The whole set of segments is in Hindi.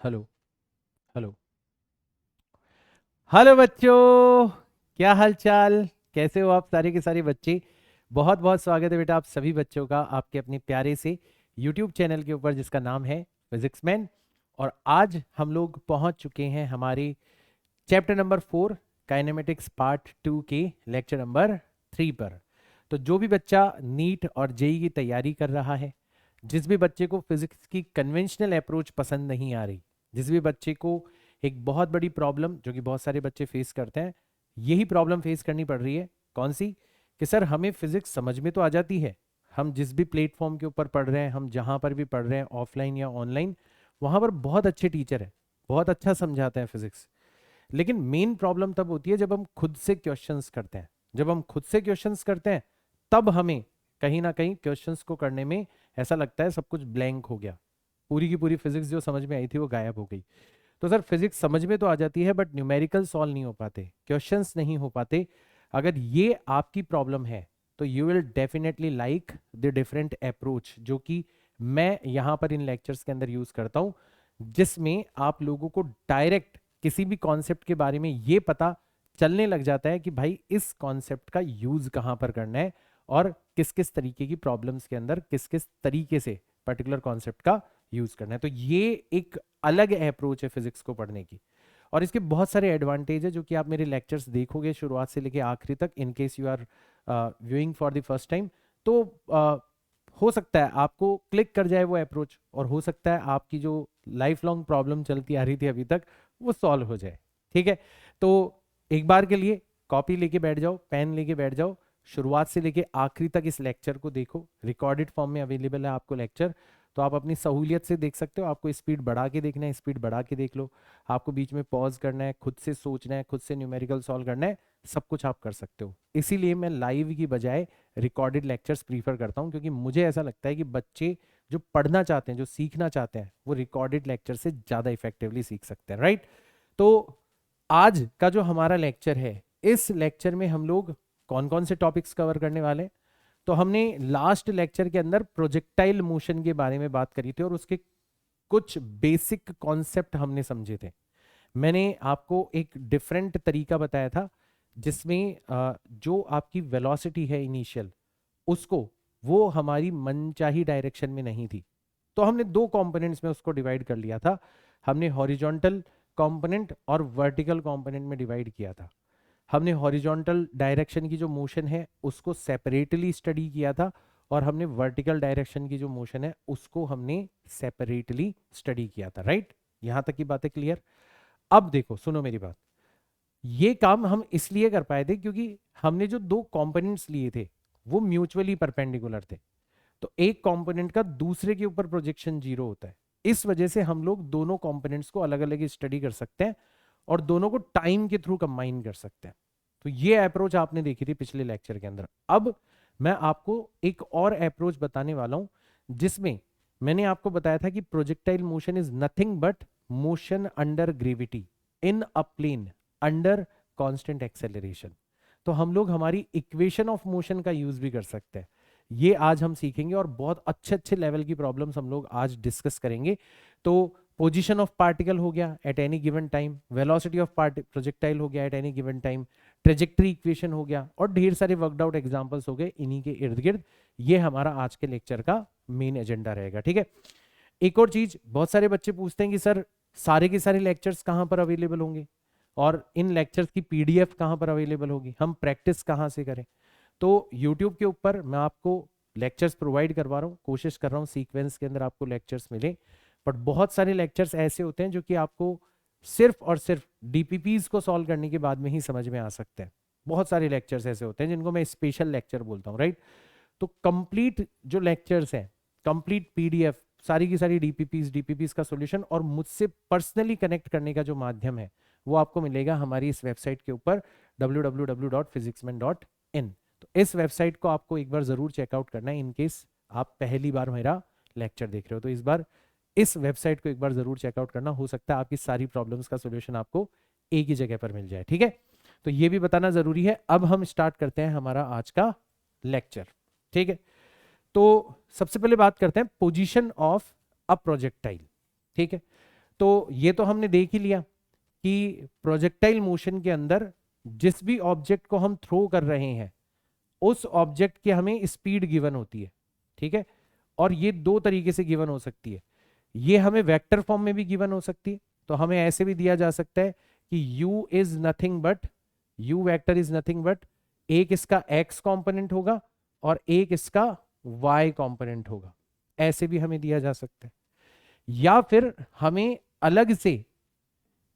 हेलो। हेलो। हेलो बच्चों, क्या हाल चाल? कैसे हो आप सारे के सारे बच्चे? बहुत बहुत स्वागत है बेटा आप सभी बच्चों का आपके अपने प्यारे से यूट्यूब चैनल के ऊपर जिसका नाम है फिजिक्स मैन। और आज हम लोग पहुंच चुके हैं हमारे चैप्टर नंबर 4 काइनेमेटिक्स पार्ट 2 के लेक्चर नंबर 3 पर। तो जो भी बच्चा नीट और जेई की तैयारी कर रहा है, जिस भी बच्चे को फिजिक्स की कन्वेंशनल अप्रोच पसंद नहीं आ रही, जिस भी बच्चे को एक बहुत बड़ी प्रॉब्लम जो कि बहुत सारे बच्चे फेस करते हैं, यही प्रॉब्लम फेस करनी पड़ रही है, कौन सी? कि सर हमें फिजिक्स समझ में तो आ जाती है, हम जिस भी प्लेटफॉर्म के ऊपर पढ़ रहे हैं, हम जहाँ पर भी पढ़ रहे हैं ऑफलाइन या ऑनलाइन, वहाँ पर बहुत अच्छे टीचर हैं, बहुत अच्छा समझाते हैं फिजिक्स। लेकिन मेन प्रॉब्लम तब होती है जब हम खुद से क्वेश्चंस करते हैं। जब हम खुद से क्वेश्चंस करते हैं तब हमें कहीं ना कहीं क्वेश्चंस को करने में ऐसा लगता है सब कुछ ब्लैंक हो गया, पूरी की पूरी फिजिक्स जो समझ में आई थी वो गायब हो गई। तो सर फिजिक्स समझ में तो आ जाती है बट न्यूमेरिकल सॉल्व नहीं हो पाते, क्वेश्चंस नहीं हो पाते। अगर ये आपकी प्रॉब्लम है तो you will definitely like the different approach जो कि मैं यहाँ पर इन लेक्चर्स के अंदर यूज करता हूँ, जिसमें आप लोगों को डायरेक्ट किसी भी कॉन्सेप्ट के बारे में ये पता चलने लग जाता है कि भाई इस कॉन्सेप्ट का यूज कहाँ पर करना है और किस किस तरीके की प्रॉब्लम्स के अंदर किस किस तरीके से पर्टिकुलर कॉन्सेप्ट का यूज करना है। तो ये एक अलग अप्रोच है फिजिक्स को पढ़ने की, और इसके बहुत सारे एडवांटेज है जो कि आप मेरे लेक्चर्स देखोगे शुरुआत से लेके आखिरी तक, in case you are viewing for the first time. तो हो सकता है आपको क्लिक कर जाए वो अप्रोच, और हो सकता है आपकी जो लाइफ लॉन्ग प्रॉब्लम चलती आ रही थी अभी तक वो सॉल्व हो जाए। ठीक है, तो एक बार के लिए कॉपी लेके बैठ जाओ, पेन लेके बैठ जाओ, शुरुआत से लेके आखिरी तक इस लेक्चर को देखो। रिकॉर्डेड फॉर्म में अवेलेबल है आपको लेक्चर, तो आप अपनी सहूलियत से देख सकते हो। आपको स्पीड बढ़ा के देखना है, स्पीड बढ़ा के देख लो। आपको बीच में पॉज करना है, खुद से सोचना है, खुद से न्यूमेरिकल सॉल्व करना है, सब कुछ आप कर सकते हो। इसीलिए मैं लाइव की बजाय रिकॉर्डेड लेक्चर्स प्रीफर करता हूँ, क्योंकि मुझे ऐसा लगता है कि बच्चे जो पढ़ना चाहते हैं, जो सीखना चाहते हैं, वो रिकॉर्डेड लेक्चर से ज़्यादा इफेक्टिवली सीख सकते हैं, राइट? तो आज का जो हमारा लेक्चर है, इस लेक्चर में हम लोग कौन कौन से टॉपिक्स कवर करने वाले हैं? तो हमने लास्ट लेक्चर के अंदर प्रोजेक्टाइल मोशन के बारे में बात करी थी और उसके कुछ बेसिक कॉन्सेप्ट हमने समझे थे। मैंने आपको एक डिफरेंट तरीका बताया था जिसमें जो आपकी वेलोसिटी है इनिशियल, उसको वो हमारी मनचाही डायरेक्शन में नहीं थी। तो हमने दो कंपोनेंट्स में उसको डिवाइड कर लिया था। हमने हॉरिजॉन्टल कंपोनेंट और वर्टिकल कंपोनेंट में डिवाइड किया था। हमने हॉरिजॉन्टल डायरेक्शन की जो मोशन है उसको सेपरेटली स्टडी किया था, और हमने वर्टिकल डायरेक्शन की जो मोशन है उसको हमने सेपरेटली स्टडी किया था, राइट? यहां तक की बातें क्लियर? अब देखो, सुनो मेरी बात। ये काम हम इसलिए कर पाए थे क्योंकि हमने जो दो कंपोनेंट्स लिए थे वो म्यूचुअली परपेंडिकुलर थे। तो एक कंपोनेंट का दूसरे के ऊपर प्रोजेक्शन जीरो होता है, इस वजह से हम लोग दोनों कंपोनेंट्स को अलग अलग स्टडी कर सकते हैं और दोनों को टाइम के थ्रू कंबाइन कर सकते हैं। तो ये अप्रोच आपने देखी थी पिछले लेक्चर के अंदर। अब मैं आपको एक और अप्रोच बताने वाला हूं जिसमें मैंने आपको बताया था कि projectile motion is nothing but motion under gravity in a plane under constant acceleration. तो हम लोग हमारी इक्वेशन ऑफ मोशन का यूज भी कर सकते हैं। ये आज हम सीखेंगे और बहुत अच्छे अच्छे लेवल की प्रॉब्लम्स हम लोग आज डिस्कस करेंगे। तो पोजीशन ऑफ पार्टिकल हो गया at any given time, velocity of projectile हो गया at any given time, trajectory equation हो गया, और ढेर सारे वर्कड आउट एग्जांपल्स हो गए इन्हीं के इर्द गिर्द। ये हमारा आज के लेक्चर का मेन एजेंडा रहेगा, ठीक है? एक और चीज, बहुत सारे बच्चे पूछते हैं कि सर सारे के सारे लेक्चर्स कहाँ पर अवेलेबल होंगे और इन लेक्चर्स की पीडीएफ कहाँ पर अवेलेबल होगी, हम प्रैक्टिस कहाँ से करें? तो यूट्यूब के ऊपर मैं आपको लेक्चर्स प्रोवाइड करवा रहा हूँ, कोशिश कर रहा हूँ सीक्वेंस के अंदर आपको लेक्चर्स मिले। बट बहुत सारे लेक्चर्स ऐसे होते हैं जो कि आपको सिर्फ और सिर्फ डीपीपीज को सॉल्व करने के बाद में ही समझ में आ सकते हैं। बहुत सारे लेक्चर्स ऐसे होते हैं जिनको मैं स्पेशल लेक्चर बोलता हूँ, राइट? तो कंप्लीट जो लेक्चर्स हैं, कंप्लीट पीडीएफ, सारी की सारी डीपीपीज का सॉल्यूशन और मुझसे पर्सनली कनेक्ट करने का जो माध्यम है वो आपको मिलेगा हमारी इस वेबसाइट के ऊपर www.physicsman.in। तो इस वेबसाइट को आपको एक बार जरूर चेकआउट करना है इन केस आप पहली बार मेरा लेक्चर देख रहे हो। तो इस बार इस वेबसाइट को एक बार जरूर चेकआउट करना, हो सकता है आपकी सारी प्रॉब्लम्स का सॉल्यूशन आपको एक ही जगह पर मिल जाए, ठीक है? तो ये भी बताना जरूरी है। अब हम स्टार्ट करते हैं हमारा आज का लेक्चर, ठीक है? तो सबसे पहले बात करते हैं पोजीशन ऑफ अ प्रोजेक्टाइल, ठीक है? तो ये तो हमने देख ही लिया कि प्रोजेक्टाइल मोशन के अंदर जिस भी ऑब्जेक्ट को हम थ्रो कर रहे हैं उस ऑब्जेक्ट की हमें स्पीड गिवन होती है, ठीक है। और ये दो तरीके से गिवन हो सकती है, ये हमें वेक्टर फॉर्म में भी गिवन हो सकती है। तो हमें ऐसे भी दिया जा सकता है कि u is nothing but, u vector is nothing but, एक इसका x कंपोनेंट होगा और एक इसका y कंपोनेंट होगा, ऐसे भी हमें दिया जा सकता है। या फिर हमें अलग से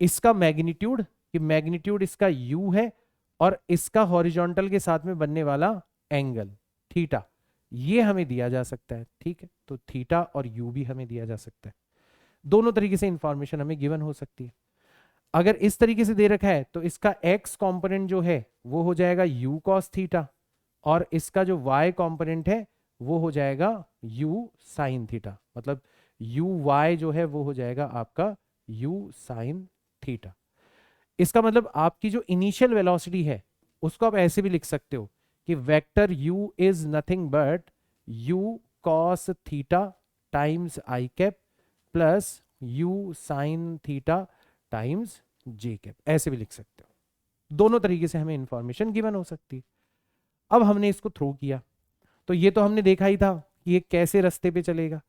इसका मैग्नीट्यूड, कि मैग्नीट्यूड इसका u है और इसका हॉरिजॉन्टल के साथ में बनने वाला एंगल थीटा, ये हमें दिया जा सकता है, ठीक है। तो थीटा और u भी हमें दिया जा सकता है। दोनों तरीके से इंफॉर्मेशन हमें गिवन हो सकती है। अगर इस तरीके से दे रखा है तो इसका x कंपोनेंट जो है वो हो जाएगा u cos थीटा और इसका जो y कंपोनेंट है वो हो जाएगा u sin थीटा, मतलब uy जो है वो हो जाएगा आपका u sin थीटा। इसका मतलब आपकी जो इनिशियल वेलोसिटी है उसको आप ऐसे भी लिख सकते हो कि vector u is nothing but u cos theta times I cap plus u sin theta times j cap, ऐसे भी लिख सकते हो। दोनों तरीके से हमें इंफॉर्मेशन गिवन हो सकती है। अब हमने इसको थ्रो किया तो ये तो हमने देखा ही था कि ये कैसे रास्ते पे चलेगा।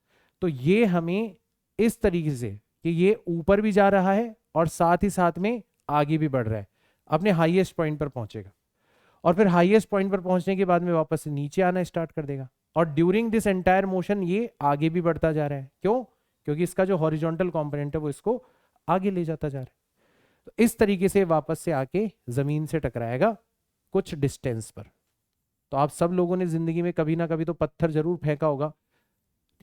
तो ये हमें इस तरीके से कि ये ऊपर भी जा रहा है और साथ ही साथ में आगे भी बढ़ रहा है, अपने हाईएस्ट पॉइंट पर पहुंचेगा और फिर हाईएस्ट पॉइंट पर पहुंचने के बाद में वापस से नीचे आना स्टार्ट कर देगा। और ड्यूरिंग दिस एंटायर मोशन ये आगे भी बढ़ता जा रहा है, क्यों? क्योंकि इसका जो हॉरिजॉन्टल कंपोनेंट है वो इसको आगे ले जाता जा रहा है। तो इस तरीके से वापस से आके जमीन से टकराएगा कुछ डिस्टेंस पर। तो आप सब लोगों ने जिंदगी में कभी ना कभी तो पत्थर जरूर फेंका होगा,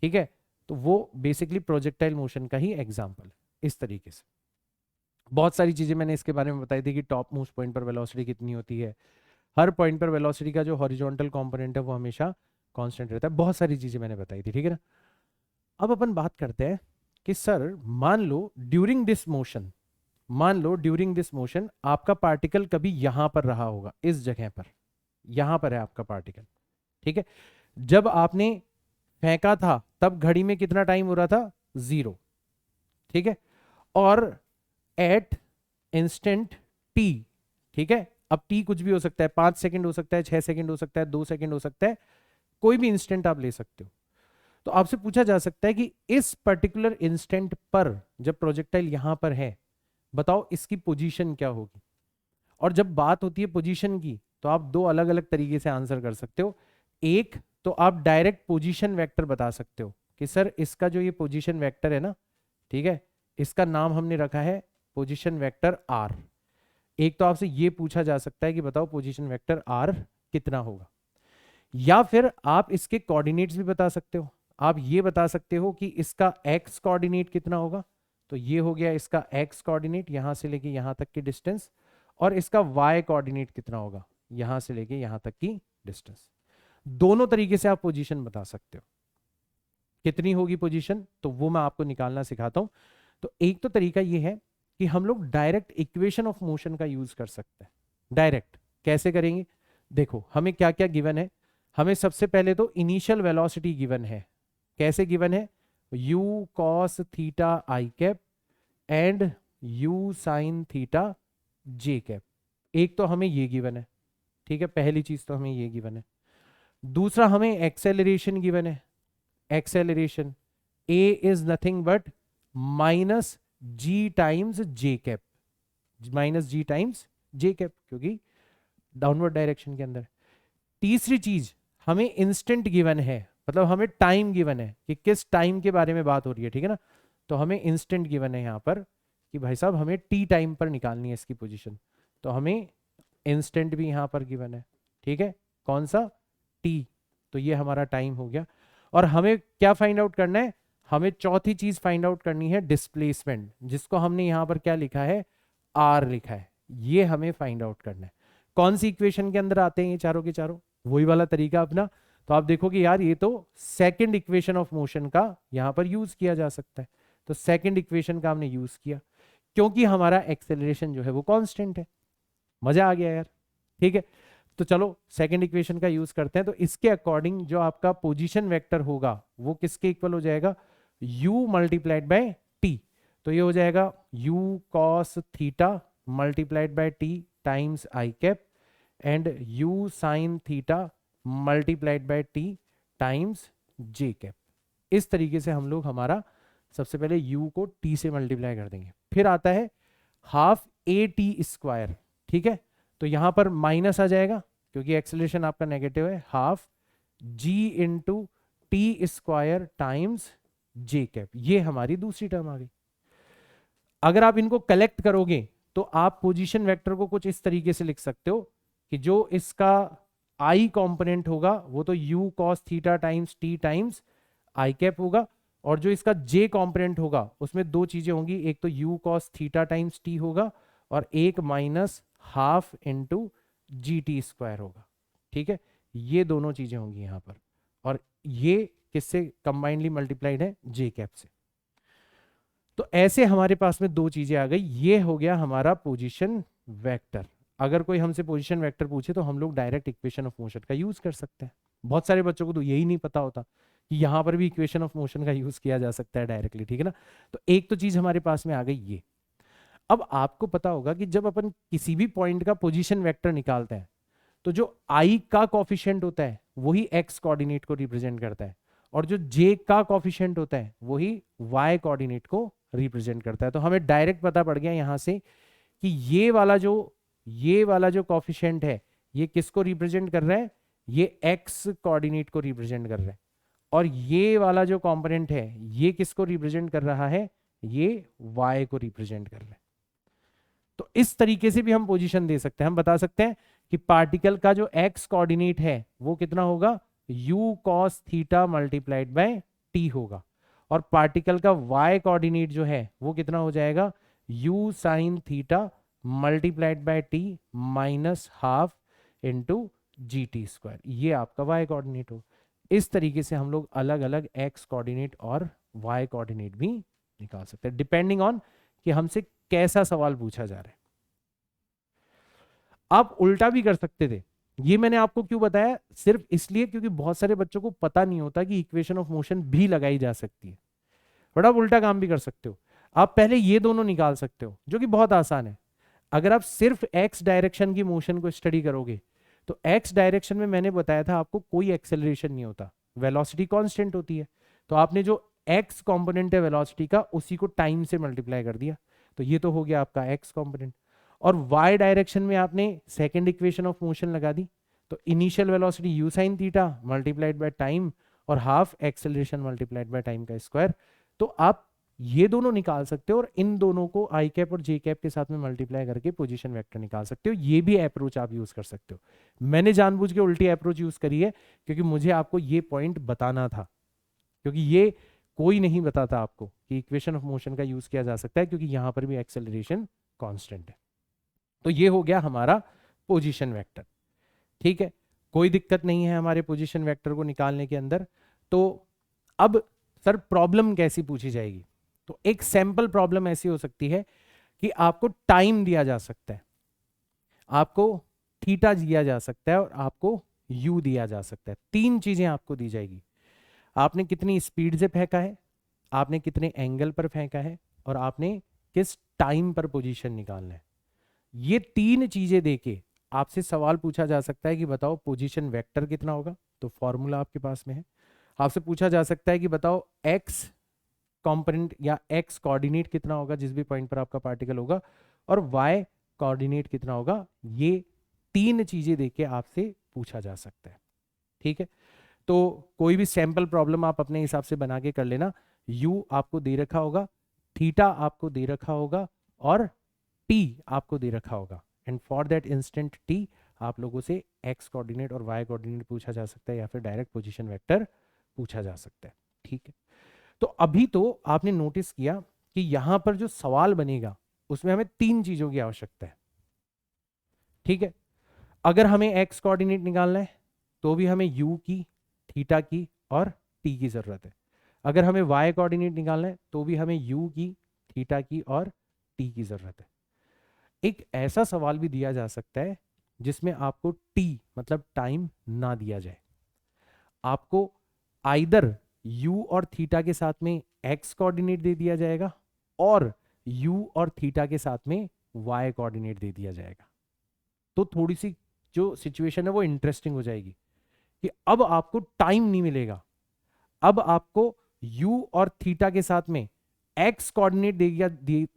ठीक है। तो वो बेसिकली प्रोजेक्टाइल मोशन का ही एग्जाम्पल है। इस तरीके से बहुत सारी चीजें मैंने इसके बारे में बताई थी कि टॉप मोस्ट पॉइंट पर वेलोसिटी कितनी होती है, हर पॉइंट पर वेलोसिटी का जो हॉरिजॉन्टल कंपोनेंट है वो हमेशा कांस्टेंट रहता है, बहुत सारी चीजें मैंने बताई थी, ठीक है ना। अब अपन बात करते हैं कि सर मान लो ड्यूरिंग दिस मोशन, मान लो ड्यूरिंग दिस मोशन आपका पार्टिकल कभी यहां पर रहा होगा, इस जगह पर, यहां पर है आपका पार्टिकल, ठीक है। जब आपने फेंका था तब घड़ी में कितना टाइम हो रहा था? 0, ठीक है। और एट इंस्टेंट टी, ठीक है। अब टी कुछ भी हो सकता है, 5 सेकंड हो सकता है, 6 सेकंड हो सकता है, 2 सेकंड हो सकता है, कोई भी इंस्टेंट आप ले सकते हो। तो आपसे पूछा जा सकता है कि इस पर्टिकुलर इंस्टेंट पर जब प्रोजेक्टाइल यहां पर है, बताओ इसकी पोजीशन क्या होगी। और जब बात होती है पोजीशन की तो आप दो अलग अलग तरीके से आंसर कर सकते हो। एक तो आप डायरेक्ट पोजीशन वेक्टर बता सकते हो कि सर इसका जो ये पोजीशन वेक्टर है ना, ठीक है, इसका नाम हमने रखा है पोजीशन वेक्टर आर। एक तो आपसे ये पूछा जा सकता है कि बताओ पोजीशन वेक्टर आर कितना होगा। या फिर आप इसके कोऑर्डिनेट्स भी बता सकते हो। आप ये बता सकते हो कि इसका एक्स कोऑर्डिनेट कितना होगा, तो ये हो गया इसका एक्स कोऑर्डिनेट यहां से लेके यहां तक की डिस्टेंस, और इसका वाई कोऑर्डिनेट कितना होगा यहां से लेके यहां तक की डिस्टेंस। दोनों तरीके से आप पोजीशन बता सकते हो। कितनी होगी पोजीशन, तो वो मैं आपको निकालना सिखाता हूं। तो एक तो तरीका ये है कि हम लोग डायरेक्ट इक्वेशन ऑफ मोशन का यूज कर सकते हैं। डायरेक्ट कैसे करेंगे? देखो हमें क्या क्या गिवन है। हमें सबसे पहले तो इनिशियल वेलोसिटी गिवन है। कैसे गिवन है? u cos theta I cap and u sin theta J cap. एक तो हमें ये गिवन है, ठीक है, पहली चीज तो हमें ये गिवन है। दूसरा हमें एक्सेलरेशन गिवन है। Acceleration a is nothing but minus g times j cap, minus g times j cap, क्योंकि डाउनवर्ड डायरेक्शन के अंदर। तीसरी चीज हमें इंस्टेंट गिवन है, मतलब हमें टाइम गिवन है कि किस टाइम के बारे में बात हो रही है, ठीक है ना। तो हमें इंस्टेंट गिवन है यहाँ पर कि भाई साहब हमें टी टाइम पर निकालनी है इसकी पोजीशन, तो हमें इंस्टेंट भी यहाँ पर गिवन है, ठीक है। कौन सा? टी। तो ये हमारा टाइम हो गया। और हमें क्या फाइंड आउट करना है? हमें चौथी चीज फाइंड आउट करनी है डिस्प्लेसमेंट, जिसको हमने यहाँ पर क्या लिखा है? आर लिखा है। ये हमें फाइंड आउट करना है। कौन सी इक्वेशन के अंदर आते हैं ये चारों के चारों? वही वाला तरीका अपना। तो आप देखोगे यार ये तो सेकंड इक्वेशन ऑफ मोशन का यहां पर यूज किया जा सकता है। तो सेकंड इक्वेशन का हमने यूज किया क्योंकि हमारा एक्सेलरेशन जो है वो कांस्टेंट है। मजा आ गया यार, ठीक है। तो चलो सेकंड इक्वेशन का यूज करते हैं। तो इसके अकॉर्डिंग जो आपका पोजीशन वेक्टर होगा वो किसके इक्वल हो जाएगा? u multiplied by t. तो ये हो जाएगा u cos theta multiplied bye t times I cap and u sign theta multiplied bye t times j cap. इस तरीके से हम लोग हमारा सबसे पहले u को t से मल्टीप्लाई कर देंगे। फिर आता है हाफ ए टी स्क्वायर, ठीक है, तो यहां पर माइनस आ जाएगा क्योंकि एक्सेलरेशन आपका नेगेटिव है, हाफ जी into t square times j cap. ये हमारी दूसरी टर्म आ गई। अगर आप इनको कलेक्ट करोगे तो आप पोजीशन वेक्टर को कुछ इस तरीके से लिख सकते हो कि जो इसका आई कंपोनेंट होगा वो तो u cos theta times t times I cap होगा, और जो इसका j कंपोनेंट होगा उसमें दो चीजें होंगी, एक तो u cos theta times t होगा और एक minus half into G T square होगा, ठीक है। ये दोनों चीजें होंगी यहां पर, और ये किससे कंबाइंडली मल्टीप्लाइड है, j कैप से। तो ऐसे हमारे पास में दो चीजें आ गई। ये हो गया हमारा पोजीशन वेक्टर। अगर कोई हमसे पोजीशन वेक्टर पूछे तो हम लोग डायरेक्ट इक्वेशन ऑफ मोशन का यूज कर सकते हैं। बहुत सारे बच्चों को तो यही नहीं पता होता कि यहां पर भी इक्वेशन ऑफ मोशन का यूज किया जा सकता है डायरेक्टली, ठीक है ना। तो एक तो चीज हमारे पास में आ गई ये। अब आपको पता होगा कि जब अपन किसी भी पॉइंट का पोजीशन वेक्टर निकालते हैं तो जो आई का कॉफिशिएंट होता है वही एक्स कोऑर्डिनेट को रिप्रेजेंट करता है, और जो जे का कॉफिशिएंट होता है वही वाई कोऑर्डिनेट को रिप्रेजेंट करता है। तो हमें डायरेक्ट पता पड़ गया यहां से कि ये वाला जो कॉफिशिएंट है ये किसको रिप्रेजेंट कर रहा है, ये एक्स कोऑर्डिनेट को रिप्रेजेंट कर रहा है, और ये वाला जो कंपोनेंट है ये किसको रिप्रेजेंट कर रहा है, ये वाई को रिप्रेजेंट कर रहा है। तो इस तरीके से भी हम पोजीशन दे सकते हैं। हम बता सकते हैं कि पार्टिकल का जो एक्स कोऑर्डिनेट है वो कितना होगा, u cos theta multiplied bye t होगा, और पार्टिकल का y कोऑर्डिनेट जो है वो कितना हो जाएगा, u sign theta multiplied bye t minus half into G T square. ये आपका y कोऑर्डिनेट हो। इस तरीके से हम लोग अलग अलग x कोऑर्डिनेट और y कोऑर्डिनेट भी निकाल सकते हैं, डिपेंडिंग ऑन कि हमसे कैसा सवाल पूछा जा रहा है। आप उल्टा भी कर सकते थे। ये मैंने आपको क्यों बताया, सिर्फ इसलिए क्योंकि बहुत सारे बच्चों को पता नहीं होता कि इक्वेशन ऑफ मोशन भी लगाई जा सकती है। बट आप उल्टा काम भी कर सकते हो। आप पहले ये दोनों निकाल सकते हो जो कि बहुत आसान है। अगर आप सिर्फ एक्स डायरेक्शन की मोशन को स्टडी करोगे तो एक्स डायरेक्शन में मैंने बताया था आपको कोई एक्सेलरेशन नहीं होता, वेलोसिटी कांस्टेंट होती है। तो आपने जो एक्स कंपोनेंट है वेलोसिटी का उसी को टाइम से मल्टीप्लाई कर दिया, तो ये तो हो गया आपका एक्स कंपोनेंट। और वाई डायरेक्शन में आपने सेकेंड इक्वेशन ऑफ मोशन लगा दी, तो initial velocity U sine theta multiplied by time और half acceleration multiplied by time का स्क्वायर। तो आप ये दोनों निकाल सकते हो और इन दोनों को आई कैप और जे कैप के साथ में मल्टीप्लाई करके पोजीशन वेक्टर निकाल सकते हो। ये भी अप्रोच आप यूज कर सकते हो। मैंने जानबूझ के उल्टी अप्रोच यूज करी है क्योंकि मुझे आपको ये पॉइंट बताना था, क्योंकि ये कोई नहीं बताता आपको कि इक्वेशन ऑफ मोशन का यूज किया जा सकता है, क्योंकि यहां पर भी एक्सेलरेशन कांस्टेंट है। तो ये हो गया हमारा पोजीशन वेक्टर, ठीक है। कोई दिक्कत नहीं है हमारे पोजीशन वेक्टर को निकालने के अंदर। तो अब सर प्रॉब्लम कैसी पूछी जाएगी, तो एक सैंपल प्रॉब्लम ऐसी हो सकती है कि आपको टाइम दिया जा सकता है, आपको थीटा दिया जा सकता है और आपको यू दिया जा सकता है। तीन चीजें आपको दी जाएगी। आपने कितनी स्पीड से फेंका है, आपने कितने एंगल पर फेंका है, और आपने किस टाइम पर पोजीशन निकालना है। ये तीन चीजें देके आपसे सवाल पूछा जा सकता है कि बताओ पोजीशन वेक्टर कितना होगा, तो फॉर्मूला आपके पास में है। आपसे पूछा जा सकता है कि बताओ एक्स कंपोनेंट या एक्स कोऑर्डिनेट कितना होगा जिस भी पॉइंट पर आपका पार्टिकल होगा, और वाई कोऑर्डिनेट कितना होगा। ये तीन चीजें देके आपसे पूछा जा सकता है, ठीक है। तो कोई भी सैंपल प्रॉब्लम आप अपने हिसाब से बना के कर लेना। यू आपको दे रखा होगा, थीटा आपको दे रखा होगा, और टी आपको दे रखा होगा, and for that instant T आप लोगों से एक्स कोऑर्डिनेट और वाई कोऑर्डिनेट पूछा जा सकता है या फिर डायरेक्ट पोजीशन वेक्टर पूछा जा सकता है, ठीक है। तो अभी तो आपने नोटिस किया कि यहां पर जो सवाल बनेगा उसमें हमें तीन चीजों की आवश्यकता है, ठीक है। अगर हमें एक्स कोऑर्डिनेट निकालना है तो भी हमें यू की, थीटा की और टी की जरूरत है। अगर हमें वाई कोऑर्डिनेट निकालना है तो भी हमें यू की, थीटा की और टी की जरूरत है। एक ऐसा सवाल भी दिया जा सकता है जिसमें आपको टी मतलब टाइम ना दिया जाए, आपको आइदर यू और थीटा के साथ में एक्स कोऑर्डिनेट दे दिया जाएगा और u और थीटा के साथ में y कोऑर्डिनेट दे दिया जाएगा। तो थोड़ी सी जो सिचुएशन है वो इंटरेस्टिंग हो जाएगी कि अब आपको टाइम नहीं मिलेगा, अब आपको u और थीटा के साथ में x कोऑर्डिनेट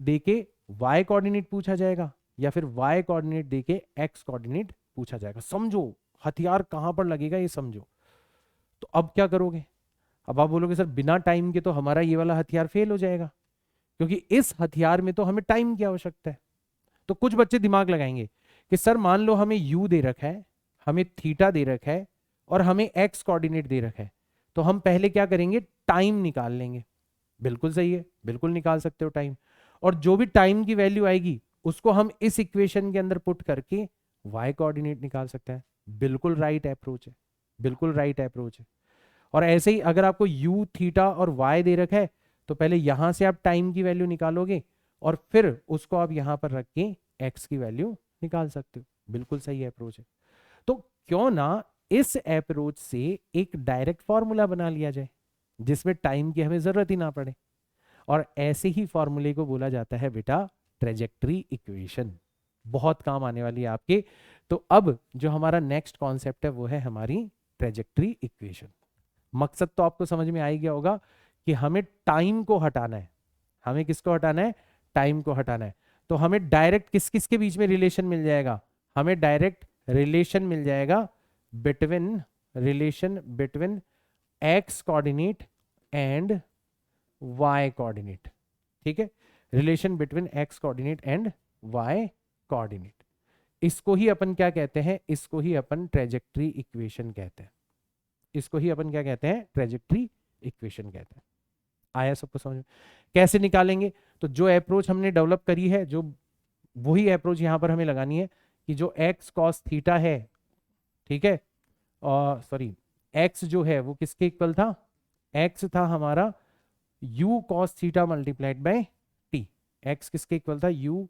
दे के y कोऑर्डिनेट पूछा जाएगा, या फिर y कोऑर्डिनेट दे के x कोऑर्डिनेट पूछा जाएगा। समझो हथियार कहां पर लगेगा ये समझो। तो अब क्या करोगे? अब आप बोलोगे सर बिना टाइम के तो हमारा ये वाला हथियार फेल हो जाएगा, क्योंकि इस हथियार में तो हमें टाइम की आवश्यकता है। तो कुछ बच्चे दिमाग लगाएंगे कि सर मान लो हमें u दे रखा है, हमें थीटा दे रखा है और हमें x कोऑर्डिनेट दे रखा है, तो हम पहले क्या करेंगे? टाइम निकाल लेंगे। बिल्कुल सही है, बिल्कुल निकाल सकते हो टाइम। और जो भी टाइम की वैल्यू आएगी उसको हम इस इक्वेशन के अंदर पुट करके y कोऑर्डिनेट निकाल सकते हैं। बिल्कुल राइट अप्रोच है, बिल्कुल राइट अप्रोच है। और ऐसे ही अगर आपको u थीटा और y दे रखा है तो पहले यहां से आप टाइम की वैल्यू निकालोगे और फिर उसको आप यहां पर रख के x की वैल्यू निकाल सकते हो। बिल्कुल सही अप्रोच है। तो क्यों ना इस अप्रोच से एक डायरेक्ट फॉर्मूला बना लिया जाए जिसमें टाइम की हमें जरूरत ही ना पड़े। और ऐसे ही फॉर्मूले को बोला जाता है बेटा ट्रेजेक्टरी इक्वेशन। बहुत काम आने वाली है आपके। तो अब जो हमारा नेक्स्ट कॉन्सेप्ट है वो है हमारी ट्रेजेक्टरी इक्वेशन। मकसद तो आपको समझ में आ ही गया होगा कि हमें टाइम को हटाना है। हमें किसको हटाना है? टाइम को हटाना है। तो हमें डायरेक्ट किस किस के बीच में रिलेशन मिल जाएगा? हमें डायरेक्ट रिलेशन मिल जाएगा relation between x coordinate and y coordinate. ठीक है, relation between x coordinate and y coordinate. इसको ही अपन क्या कहते हैं? इसको ही अपन ट्रेजेक्टरी इक्वेशन कहते हैं। इसको ही अपन क्या कहते हैं? ट्रेजेक्टरी इक्वेशन कहते हैं। आया सबको समझ में? कैसे निकालेंगे? तो जो अप्रोच हमने डेवलप करी है, जो वही अप्रोच यहां पर हमें लगानी है कि जो एक्स कॉस थीटा है, ठीक है, और सॉरी एक्स जो है वो किसके इक्वल था? एक्स था हमारा u cos theta multiplied by T. X किसके इक्वल था? u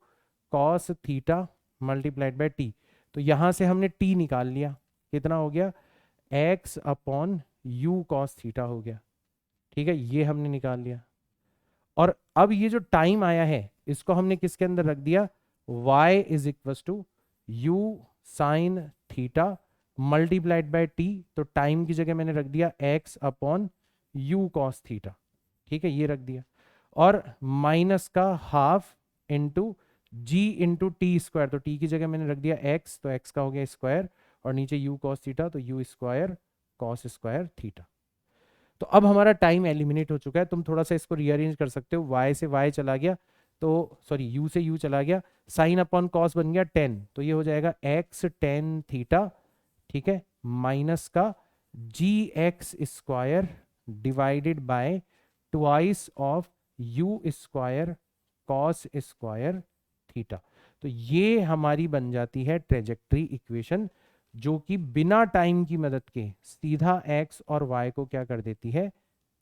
cos theta multiplied by t. तो यहां से हमने t निकाल लिया, कितना हो गया? x upon u cos theta हो गया। ठीक है, ये हमने निकाल लिया। और अब ये जो टाइम आया है इसको हमने किसके अंदर रख दिया? y is equal to u sine theta multiplied by t. तो टाइम की जगह मैंने रख दिया x upon u cos theta. ठीक है, ये रख दिया। और माइनस का half into g into t square. तो टी की जगह मैंने रख दिया x, तो x का हो गया स्क्वायर, और नीचे यू कॉस थीटा, तो you square cos square theta. तो अब हमारा टाइम एलिमिनेट हो चुका है। तुम थोड़ा सा इसको रीअरेंज कर सकते हो। y से y चला गया, तो सॉरी u से u चला गया, साइन अपॉन कॉस बन गया 10, तो ये हो जाएगा x टेन थीटा। ठीक है, माइनस का g X square divided by twice of U square cos square theta. तो ये हमारी बन जाती है ट्रेजेक्टरी इक्वेशन, जो कि बिना टाइम की मदद के सीधा x और y को क्या कर देती है?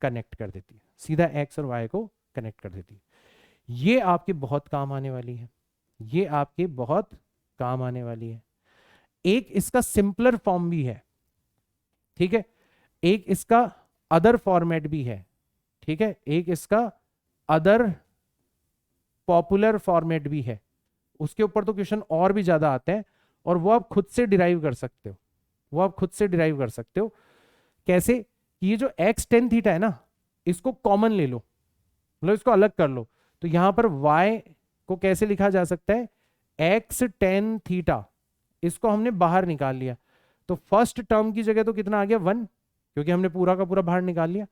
कनेक्ट कर देती है। सीधा x और y को कनेक्ट कर देती है। ये आपके बहुत काम आने वाली है, ये आपके बहुत काम आने वाली है। एक इसका सिंपलर फॉर्म भी है, ठीक है, एक इसका अदर फॉर्मेट भी है, ठीक है, एक इसका अदर पॉपुलर फॉर्मेट भी है। उसके ऊपर तो क्वेश्चन और भी ज्यादा आते हैं और वो आप खुद से डिराइव कर सकते हो। वो आप खुद से डिराइव कर सकते हो। कैसे? कि ये जो x टेन थीटा है ना, इसको कॉमन ले लो, मतलब इसको अलग कर लो। तो यहां पर y को कैसे लिखा जा सकता है? x टेन थीटा, इसको हमने बाहर निकाल लिया। तो फर्स्ट टर्म की जगह तो कितना आ गया? 1, क्योंकि हमने पूरा का पूरा बाहर निकाल लिया।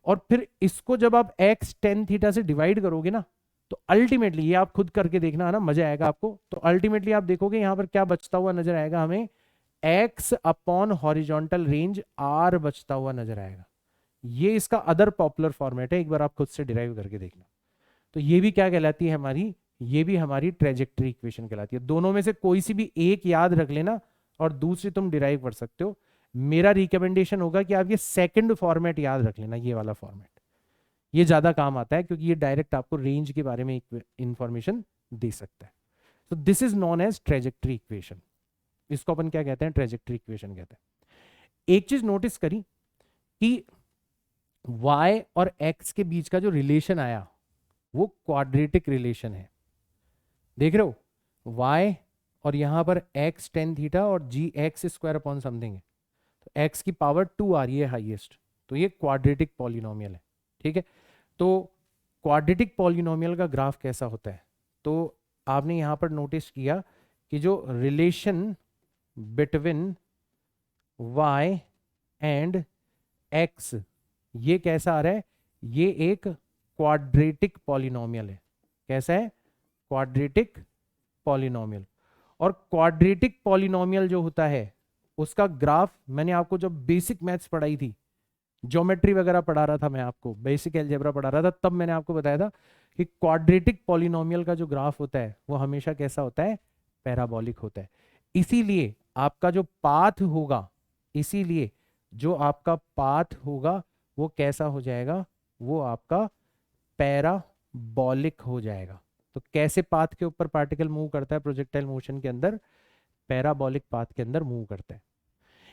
और फिर इसको जब आप x टेन थीटा से डिवाइड करोगे ना, तो अल्टीमेटली, ये आप खुद करके देखना है ना, मजा आएगा आपको। तो अल्टीमेटली आप देखोगे यहां पर क्या बचता हुआ नजर आएगा हमें? x upon horizontal range r बचता हुआ नजर आएगा। ये इसका अदर पॉपुलर फॉर्मेट है, एक बार आप खुद से डिराइव करके देखना। तो ये भी क्या कहलाती है हमारी? ये भी हमारी ट्रेजेक्टरी इक्वेशन कहलाती है। दोनों में से कोई सी भी एक याद रख लेना और दूसरी तुम डिराइव कर सकते हो। मेरा रिकमेंडेशन होगा कि आप ये सेकंड फॉर्मेट याद रख लेना, ये वाला फॉर्मेट, ये ज्यादा काम आता है, क्योंकि ये डायरेक्ट आपको रेंज के बारे में इंफॉर्मेशन दे सकता है। तो this is known as trajectory equation. इसको अपन क्या कहते हैं? ट्रेजेक्टरी इक्वेशन कहते हैं। एक चीज नोटिस करी कि y और x के बीच का जो रिलेशन आया, वो क्वाड्रेटिक रिलेशन है। देख रहे हो y और यहां पर x टेन थीटा और जी एक्स स्क्वायर अपॉन समथिंग है, तो x की पावर 2 आ रही है हाईएस्ट, तो ये क्वाड्रेटिक पॉलिनोमियल है। ठीक है, तो क्वाड्रेटिक पॉलिनोमियल का ग्राफ कैसा होता है, तो आपने यहां पर नोटिस किया कि जो relation between y and x ये कैसा आ रहा है, ये एक क्वाड्रेटिक पॉलिनोमियल है। कैसा है, क्वाड्रेटिक पॉलिनोमियल। और क्वाड्रेटिक पॉलिनोमियल जो होता है उसका ग्राफ, मैंने आपको जब बेसिक मैथ्स पढ़ाई थी, ज्योमेट्री वगैरह पढ़ा रहा था मैं आपको, बेसिक अलजेब्रा पढ़ा रहा था, तब मैंने आपको बताया था कि क्वाड्रेटिक पॉलिनोमियल का जो ग्राफ होता है वो हमेशा कैसा होता है, पैराबोलिक होता है। इसीलिए आपका जो पाथ होगा, इसीलिए जो आपका पाथ होगा वो कैसा हो जाएगा, वो आपका पैराबोलिक हो जाएगा। तो कैसे पाथ के ऊपर पार्टिकल मूव करता है प्रोजेक्टाइल मोशन के अंदर, पैराबोलिक पाथ के अंदर मूव करता है।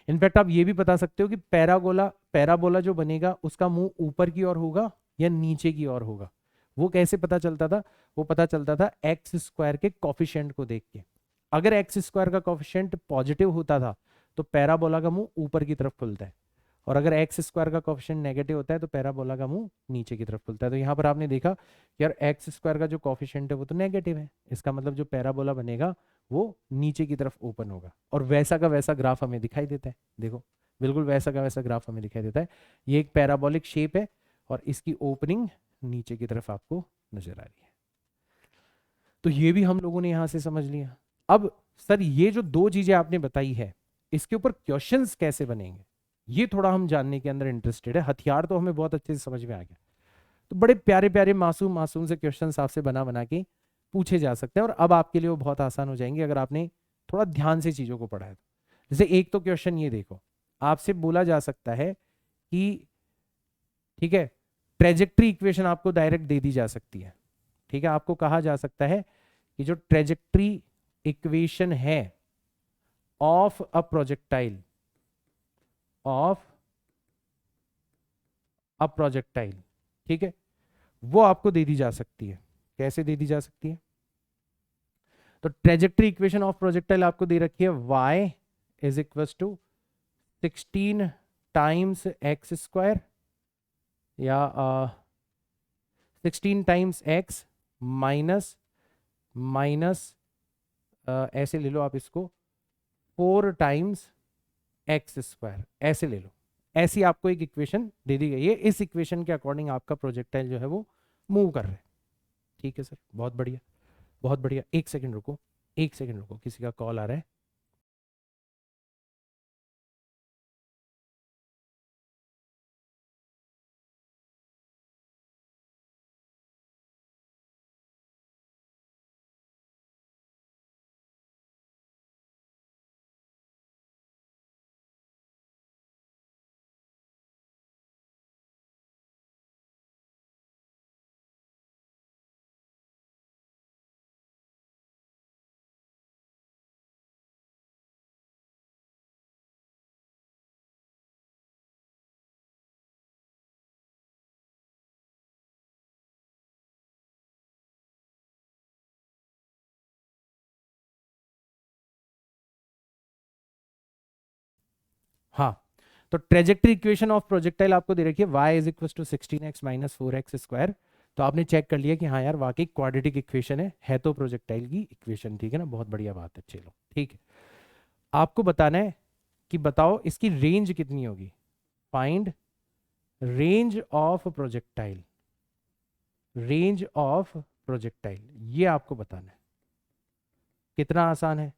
इनफैक्ट आप ये भी बता सकते हो कि पैराबोला जो बनेगा उसका मुंह ऊपर की ओर होगा या नीचे की ओर होगा। वो कैसे पता चलता था, वो पता चलता था एक्स स्क्वायर के कॉफिशिएंट को देख के। अगर एक्स स्क्वायर का कॉफिशिएंट पॉजिटिव होता था तो पैराबोला का मुंह ऊपर की तरफ खुलता है, और अगर एक्स स्क्वायर का कॉफिशिएंट नेगेटिव होता है तो पैराबोला का मुंह नीचे की तरफ खुलता है। तो यहाँ पर आपने देखा कि यार एक्स स्क्वायर का जो कॉफिशिएंट है वो तो नेगेटिव है, इसका मतलब जो पैराबोला बनेगा वो नीचे की तरफ ओपन होगा, और वैसा का वैसा ग्राफ हमें दिखाई देता है। देखो बिल्कुल वैसा का वैसा ग्राफ हमें दिखाई देता है। ये एक पैराबोलिक शेप है और इसकी ओपनिंग नीचे की तरफ आपको नजर आ रही है। तो ये भी हम लोगों ने यहां से समझ लिया। अब सर ये जो दो चीजें आपने बताई है इसके ऊपर क्वेश्चंस कैसे बनेंगे, ये थोड़ा हम जानने के अंदर इंटरेस्टेड है। हथियार तो हमें बहुत अच्छे से समझ में आ गया, तो बड़े प्यारे प्यारे मासूम मासूम से क्वेश्चंस आपसे बना बना के पूछे जा सकते हैं, और अब आपके लिए वो बहुत आसान हो जाएंगे अगर आपने थोड़ा ध्यान से चीजों को पढ़ा है। जैसे एक तो क्वेश्चन ये देखो, आपसे बोला जा सकता है कि ठीक है, ट्रेजेक्ट्री इक्वेशन आपको डायरेक्ट दे दी जा सकती है। ठीक है, आपको कहा जा सकता है कि जो ट्रेजेक्ट्री इक्वेशन है ऑफ अ प्रोजेक्टाइल, ठीक है, वो आपको दे दी जा सकती है। कैसे दे दी जा सकती है, तो ट्रेजेक्ट्री इक्वेशन ऑफ प्रोजेक्टाइल आपको दे रखी है y is equal to 16 times x square या 16 टाइम्स एक्स माइनस माइनस ऐसे ले लो आप इसको 4 टाइम्स एक्स स्क्वायर, ऐसे ले लो। ऐसी आपको एक इक्वेशन दे दी गई है, इस इक्वेशन के अकॉर्डिंग आपका प्रोजेक्टाइल जो है वो मूव कर रहा है। ठीक है सर, बहुत बढ़िया बहुत बढ़िया। एक सेकंड रुको, एक सेकंड रुको, किसी का कॉल आ रहा है। हाँ, तो ट्रेजेक्ट्री इक्वेशन ऑफ प्रोजेक्टाइल आपको दे रखी है y is equal to 16x minus 4x square. तो आपने चेक कर लिया कि हाँ यार वाकई क्वाड्रेटिक इक्वेशन है तो प्रोजेक्टाइल की इक्वेशन। ठीक है ना, बहुत बढ़िया बात है। चलो ठीक है, आपको बताना है कि बताओ इसकी रेंज कितनी होगी, find range of projectile, range of projectile, ये आपको बताना है। कितना आसान है।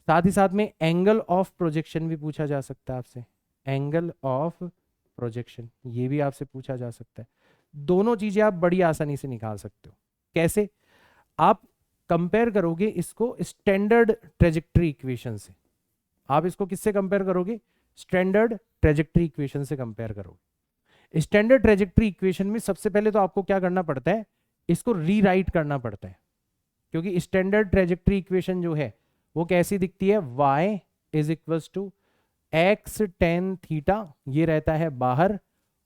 साथ ही साथ में एंगल ऑफ प्रोजेक्शन भी पूछा जा सकता है आपसे, एंगल ऑफ प्रोजेक्शन ये भी आपसे पूछा जा सकता है। दोनों चीजें आप बड़ी आसानी से निकाल सकते हो। कैसे, आप कंपेयर करोगे इसको स्टैंडर्ड ट्रेजेक्ट्री इक्वेशन से। आप इसको किससे कंपेयर करोगे, स्टैंडर्ड ट्रेजेक्ट्री इक्वेशन से कंपेयर करोगे। स्टैंडर्ड ट्रेजेक्ट्री इक्वेशन में सबसे पहले तो आपको क्या करना पड़ता है, इसको रीराइट करना पड़ता है, क्योंकि स्टैंडर्ड ट्रेजेक्ट्री इक्वेशन जो है वो कैसी दिखती है, y is equal to x tan theta, ये रहता है बाहर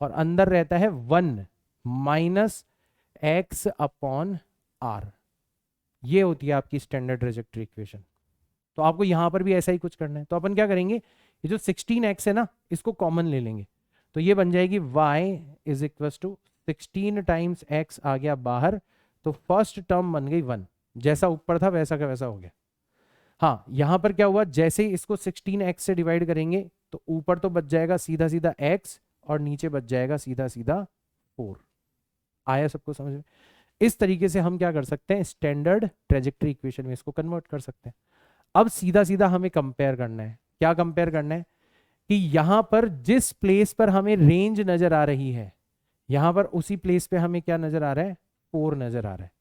और अंदर रहता है 1 माइनस एक्स अपॉन आर, ये होती है आपकी स्टैंडर्ड ट्रेजेक्ट्री इक्वेशन। तो आपको यहां पर भी ऐसा ही कुछ करना है। तो अपन क्या करेंगे, ये जो 16x है ना, इसको कॉमन ले लेंगे, तो ये बन जाएगी y is equal to 16 times x आ गया बाहर, तो फर्स्ट टर्म बन गई 1, जैसा ऊपर था वैसा का वैसा हो गया। हाँ, यहां पर क्या हुआ, जैसे ही इसको 16x से डिवाइड करेंगे तो ऊपर तो बच जाएगा सीधा सीधा x और नीचे बच जाएगा सीधा सीधा 4। आया सबको समझ में? इस तरीके से हम क्या कर सकते हैं, स्टैंडर्ड ट्रेजेक्ट्री इक्वेशन में इसको कन्वर्ट कर सकते हैं। अब सीधा सीधा हमें कंपेयर करना है। क्या कंपेयर करना है कि यहां पर जिस प्लेस पर हमें रेंज नजर आ रही है, यहां पर उसी प्लेस पे हमें क्या नजर आ रहा है, 4 नजर आ रहा है।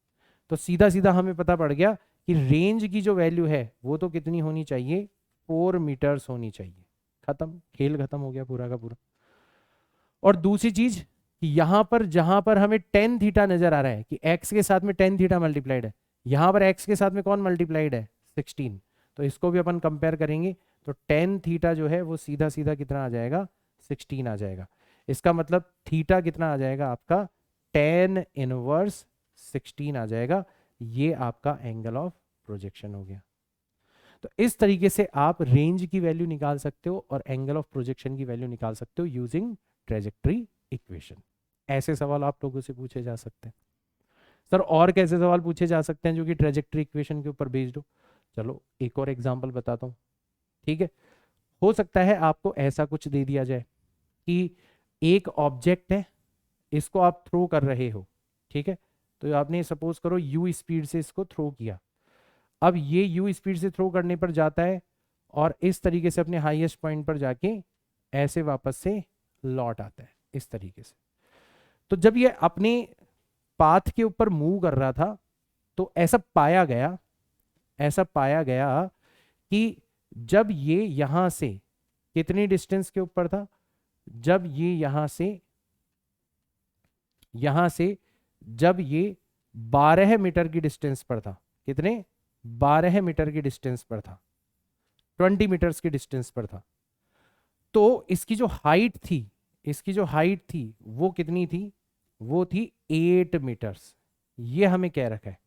तो सीधा सीधा हमें पता पड़ गया कि रेंज की जो वैल्यू है वो तो कितनी होनी चाहिए, 4 मीटर्स होनी चाहिए। खत्म, खेल खत्म हो गया पूरा का पूरा। और दूसरी चीज कि यहां पर जहां पर हमें टेन थीटा नजर आ रहा है कि x के साथ में टेन थीटा मल्टीप्लाइड है, यहां पर x के साथ में कौन मल्टीप्लाइड है, 16। तो इसको भी अपन कंपेयर करेंगे, तो टेन थीटा जो है वो सीधा सीधा कितना आ जाएगा, 16 आ जाएगा। इसका मतलब थीटा कितना आ जाएगा आपका, टेन इनवर्स 16 आ जाएगा। ये आपका एंगल ऑफ प्रोजेक्शन हो गया। तो इस तरीके से आप रेंज की वैल्यू निकाल सकते हो और एंगल ऑफ प्रोजेक्शन की वैल्यू निकाल सकते हो यूजिंग ट्रेजेक्ट्री इक्वेशन। ऐसे सवाल आप लोगों से पूछे जा सकते हैं। सर और कैसे सवाल पूछे जा सकते हैं जो कि ट्रेजेक्ट्री इक्वेशन के ऊपर बेस्ड हो? चलो एक और एग्जांपल बताता हूँ, ठीक है। हो सकता है आपको ऐसा कुछ दे दिया जाए कि एक ऑब्जेक्ट है, इसको आप थ्रो कर रहे हो, ठीक है। तो आपने सपोज करो यू स्पीड से इसको थ्रो किया। अब ये यू स्पीड से थ्रो करने पर जाता है और इस तरीके से अपने हाईएस्ट पॉइंट पर जाके ऐसे वापस से लौट आता है, इस तरीके से। तो जब ये अपने पाथ के ऊपर मूव कर रहा था तो ऐसा पाया गया कि जब ये यहां से कितनी डिस्टेंस के ऊपर था, जब ये यहां से जब ये 12 मीटर की डिस्टेंस पर था, कितने, 12 मीटर की डिस्टेंस पर था, 20 मीटर्स की डिस्टेंस पर था, तो इसकी जो हाइट थी वो कितनी थी, वो थी 8 मीटर्स। ये हमें कह रखा है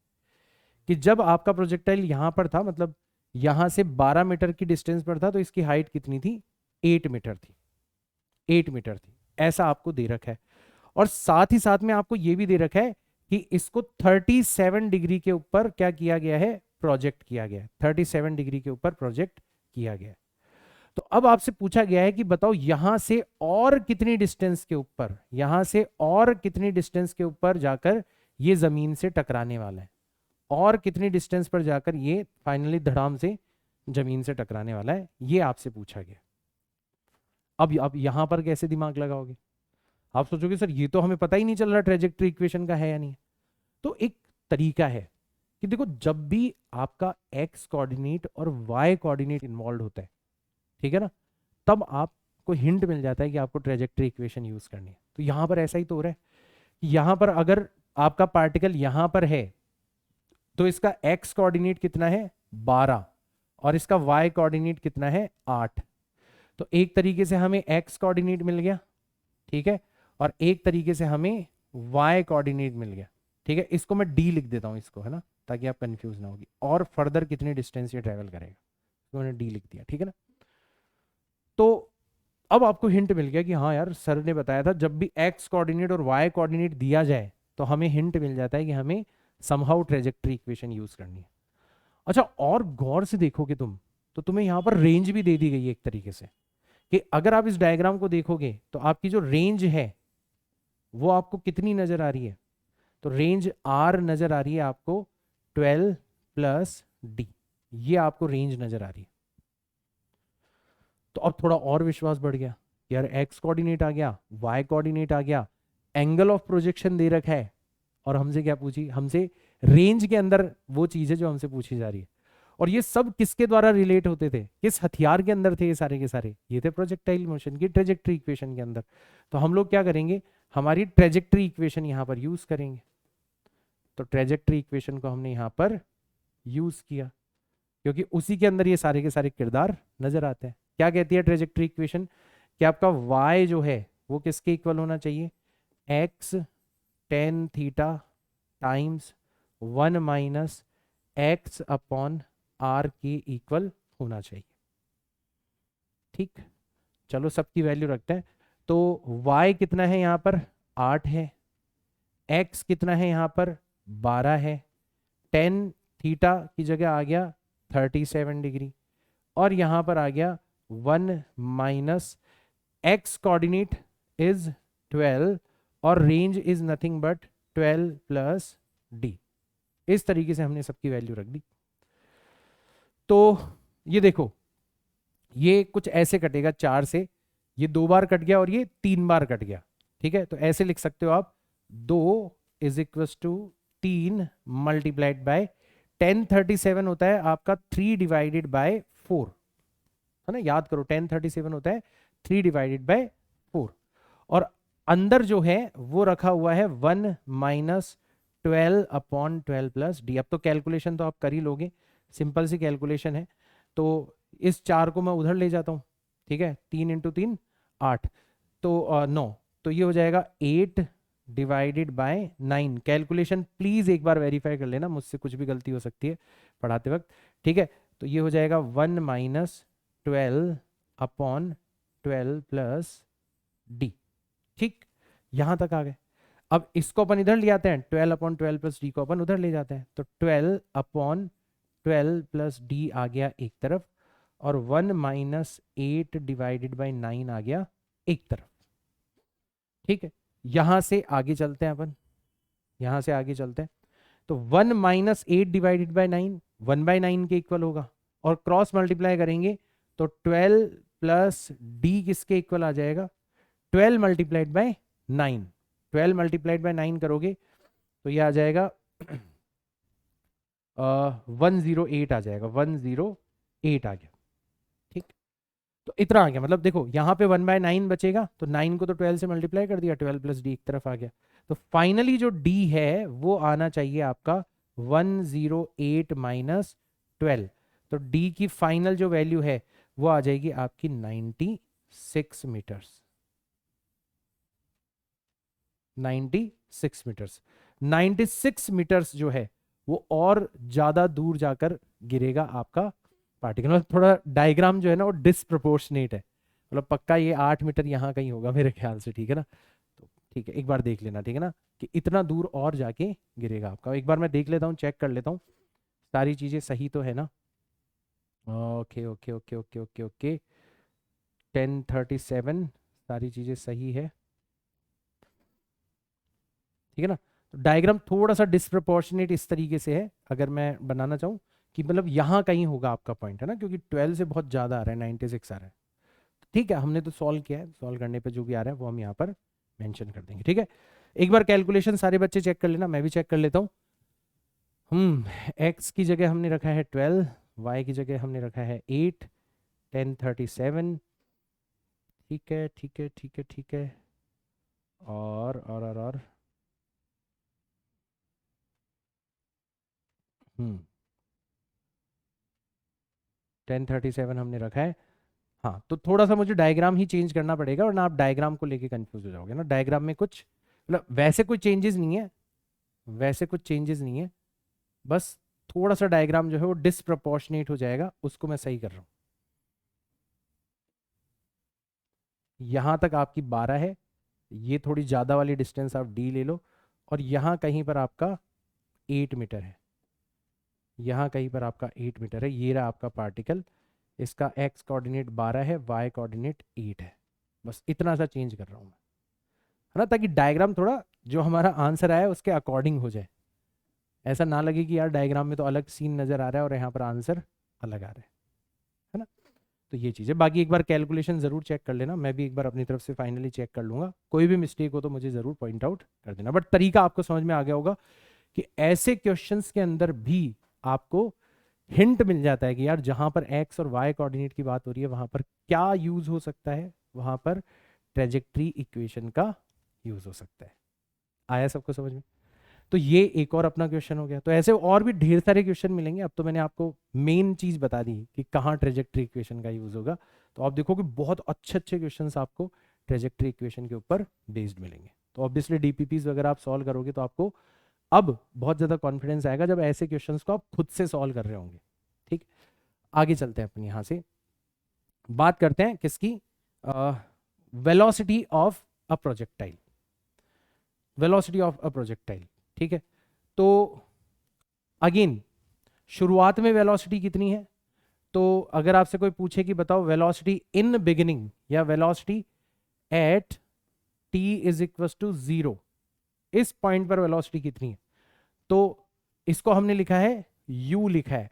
कि जब आपका प्रोजेक्टाइल यहां पर था, मतलब यहां से 12 मीटर की डिस्टेंस पर था, तो इसकी हाइट कितनी थी, 8 मीटर थी, 8 मीटर थी। ऐसा आपको दे रखा है। और साथ ही साथ में आपको यह भी दे रखा है कि इसको 37 डिग्री के ऊपर क्या किया गया है, प्रोजेक्ट किया गया है, 37 डिग्री के ऊपर प्रोजेक्ट किया गया है। तो अब आपसे पूछा गया है कि बताओ यहां से और कितनी डिस्टेंस के ऊपर, जाकर ये जमीन से टकराने वाला है, और कितनी डिस्टेंस पर जाकर ये फाइनली धड़ाम से जमीन से टकराने वाला है, ये आपसे पूछा गया। अब यहां पर कैसे दिमाग लगाओगे? आप सोचोगे सर ये तो हमें पता ही नहीं चल रहा ट्रेजेक्ट्री इक्वेशन का है या नहीं। तो एक तरीका है कि देखो, जब भी आपका एक्स कोऑर्डिनेट और वाई कोऑर्डिनेट इन्वॉल्व होता है, ठीक है ना, तब आपको हिंट मिल जाता है कि आपको ट्रेजेक्ट्री इक्वेशन यूज करनी है। तो यहां पर ऐसा ही तो हो रहा है कि यहां पर अगर आपका पार्टिकल यहां पर है तो इसका एक्स कोऑर्डिनेट कितना है, 12, और इसका वाई कोऑर्डिनेट कितना है, 8। तो एक तरीके से हमें एक्स कोऑर्डिनेट मिल गया, ठीक है, और एक तरीके से हमें वाई कोऑर्डिनेट मिल गया, ठीक है। इसको मैं डी लिख देता हूं, इसको, है ना, ताकि आप कंफ्यूज ना होगी। और फर्दर कितनी डिस्टेंस ये ट्रेवल करेगा, तो मैंने डी लिख दिया, ठीक है ना। तो अब आपको हिंट मिल गया कि हाँ यार, सर ने बताया था जब भी एक्स कोऑर्डिनेट और वाई कोऑर्डिनेट दिया जाए तो हमें हिंट मिल जाता है कि हमें समहाउ ट्रेजेक्ट्री इक्वेशन यूज करनी है। अच्छा, और गौर से देखोगे तुम तो तुम्हें यहां पर रेंज भी दे दी गई है एक तरीके से, कि अगर आप इस डायग्राम को देखोगे तो आपकी जो रेंज है वो आपको कितनी नजर आ रही है, तो रेंज आर नजर आ रही है आपको 12 प्लस डी, ये आपको रेंज नजर आ रही है। तो अब थोड़ा और विश्वास बढ़ गया, यार एक्स कोऑर्डिनेट आ गया, वाई कोऑर्डिनेट आ गया, एंगल ऑफ प्रोजेक्शन दे रखा है, और हमसे क्या पूछी, हमसे रेंज के अंदर वो चीज है जो हमसे पूछी जा रही है। और ये सब किसके द्वारा रिलेट होते थे, किस हथियार के अंदर थे ये सारे के सारे, ये थे प्रोजेक्टाइल मोशन की ट्रेजेक्ट्री इक्वेशन के अंदर। तो हम लोग क्या करेंगे, हमारी ट्रेजेक्ट्री इक्वेशन यहां पर यूज करेंगे। तो ट्रेजेक्ट्री इक्वेशन को हमने यहां पर यूज किया क्योंकि उसी के अंदर ये सारे के सारे किरदार नजर आते हैं। क्या कहती है ट्रेजेक्ट्री इक्वेशन, कि आपका y जो है वो किसके इक्वल होना चाहिए, x tan theta times 1 minus x upon R के इक्वल होना चाहिए। ठीक, चलो सबकी वैल्यू रखते हैं। तो y कितना है यहाँ पर 8 है, x कितना है यहाँ पर 12 है, टेन थीटा की जगह आ गया 37 डिग्री, और यहाँ पर आ गया 1 माइनस x कोऑर्डिनेट इज 12 और range is nothing but 12 plus D. इस तरीके से हमने सबकी वैल्यू रख दी। तो ये देखो, ये कुछ ऐसे कटेगा 4 से, ये 2 बार कट गया और ये 3 बार कट गया। ठीक है, तो ऐसे लिख सकते हो आप 2 is equal to 3 multiplied by 1037 होता है आपका 3 डिवाइडेड बाय 4, है ना, याद करो 1037 होता है 3 डिवाइडेड बाय 4, और अंदर जो है वो रखा हुआ है 1 माइनस 12 अपॉन 12 प्लस डी। अब तो कैलकुलेशन तो आप कर ही लोगे, सिंपल सी कैलकुलेशन है। तो इस 4 को मैं उधर ले जाता हूँ, ठीक है, 3 इंटू 3 8, तो 9, तो ये हो जाएगा 8 डिवाइडेड बाय 9। कैलकुलेशन प्लीज एक बार वेरीफाई कर लेना, मुझसे कुछ भी गलती हो सकती है पढ़ाते वक्त। ठीक है, तो ये हो जाएगा 1 माइनस 12 अपॉन 12 प्लस डी। ठीक, यहां तक आ गए। अब इसको अपन इधर ले आते हैं, 12 अपॉन 12 प्लस डी को अपन उधर ले जाते हैं, तो 12 अपॉन 12 प्लस डी आ गया एक तरफ, और 1 माइनस 8 डिवाइडेड बाई 9 आ गया एक तरफ। ठीक है, यहां से आगे चलते हैं अपन, यहां से आगे चलते हैं। तो 1 माइनस 8 डिवाइडेड बाई 9 1/9 के इक्वल होगा, और क्रॉस मल्टीप्लाई करेंगे तो 12 प्लस डी किसके इक्वल आ जाएगा, 12 मल्टीप्लाइड बाय 9। 12 मल्टीप्लाइड बाय 9 करोगे तो ये आ जाएगा 108 आ जाएगा, 108 आ गया। ठीक, तो इतना आ गया, मतलब देखो यहाँ पे 1/9 बचेगा, तो 9 को तो 12 से मल्टीप्लाई कर दिया, 12 प्लस डी एक तरफ आ गया। तो फाइनली जो डी है वो आना चाहिए आपका 108 माइनस 12। तो डी की फाइनल जो वैल्यू है वो आ जाएगी आपकी 96 मीटर्स। 96 मीटर्स, 96 मीटर्स जो है वो और ज्यादा दूर जाकर गिरेगा आपका पार्टिकल। मतलब थोड़ा डायग्राम जो है ना वो डिसप्रोपोर्शनेट है, मतलब पक्का ये 8 मीटर यहाँ कहीं होगा मेरे ख्याल से। ठीक है ना, तो ठीक है, एक बार देख लेना, ठीक है ना, कि इतना दूर और जाके गिरेगा आपका। एक बार मैं देख लेता हूँ, चेक कर लेता हूँ सारी चीजें सही तो है ना। Okay okay okay okay okay okay, 1037 सारी चीजें सही है, ठीक है ना। तो डायग्राम थोड़ा सा डिस्प्रपोर्शनेट इस तरीके से है, अगर मैं बनाना चाहूँ कि मतलब यहाँ कहीं होगा आपका पॉइंट, है ना, क्योंकि 12 से बहुत ज़्यादा आ रहा है, 96 आ रहा है। ठीक है, हमने तो सॉल्व किया है, सॉल्व करने पे जो भी आ रहा है वो हम यहाँ पर मेंशन कर देंगे। ठीक है, एक बार कैलकुलेशन सारे बच्चे चेक कर लेना, मैं भी चेक कर लेता हूँ। एक्स की जगह हमने रखा है 12, वाई की जगह हमने रखा है 8, 1037। ठीक है ठीक है ठीक है ठीक है, और 1037 हमने रखा है। हाँ, तो थोड़ा सा मुझे डायग्राम ही चेंज करना पड़ेगा, वरना आप डायग्राम को लेके कंफ्यूज हो जाओगे ना। डायग्राम में कुछ मतलब वैसे कोई चेंजेस नहीं है, वैसे कुछ चेंजेस नहीं है, बस थोड़ा सा डायग्राम जो है वो डिसप्रपोर्शनेट हो जाएगा, उसको मैं सही कर रहा हूँ। यहाँ तक आपकी 12 है, ये थोड़ी ज़्यादा वाली डिस्टेंस आप डी ले लो, और यहाँ कहीं पर आपका 8 मीटर है, यहाँ कहीं पर आपका 8 मीटर है, ये रहा आपका पार्टिकल। इसका एक्स कोऑर्डिनेट 12 है, वाई कोऑर्डिनेट 8 है, बस इतना सा चेंज कर रहा हूँ मैं, है ना, ताकि डायग्राम थोड़ा जो हमारा आंसर आया उसके अकॉर्डिंग हो जाए। ऐसा ना लगे कि यार डायग्राम में तो अलग सीन नज़र आ रहा है और यहाँ पर आंसर अलग आ रहा है ना। तो ये चीज़ है, बाकी एक बार कैलकुलेशन ज़रूर चेक कर लेना, मैं भी एक बार अपनी तरफ से फाइनली चेक कर लूँगा, कोई भी मिस्टेक हो तो मुझे ज़रूर पॉइंट आउट कर देना। बट तरीका आपको समझ में आ गया होगा कि ऐसे क्वेश्चंस के अंदर भी आपको हिंट मिल जाता है कि यार जहाँ पर एक्स और वाई कोऑर्डिनेट की बात हो रही है वहाँ पर क्या यूज़ हो सकता है, वहाँ पर ट्रेजेक्ट्री इक्वेशन का यूज़ हो सकता है। आया सबको समझ में? तो ये एक और अपना क्वेश्चन हो गया। तो ऐसे और भी ढेर सारे क्वेश्चन मिलेंगे, अब तो मैंने आपको मेन चीज़ बता दी कि कहाँ ट्रेजेक्ट्री इक्वेशन का यूज़ होगा। तो आप देखो कि बहुत अच्छे अच्छे क्वेश्चन आपको ट्रेजेक्ट्री इक्वेशन के ऊपर बेस्ड मिलेंगे। तो ऑब्वियसली डीपीपीज वगैरह आप सॉल्व करोगे तो आपको अब बहुत ज़्यादा कॉन्फिडेंस आएगा जब ऐसे क्वेश्चंस को आप खुद से सॉल्व कर रहे होंगे। ठीक, आगे चलते हैं अपनी यहाँ से, बात करते हैं किसकी, velocity of a projectile, velocity of a projectile. ठीक है, तो अगेन शुरुआत में वेलोसिटी कितनी है, तो अगर आपसे कोई पूछे कि बताओ वेलोसिटी इन बिगिनिंग या velocity at t is equal to 0, इस पॉइंट पर वेलोसिटी कितनी है, तो इसको हमने लिखा है u लिखा है,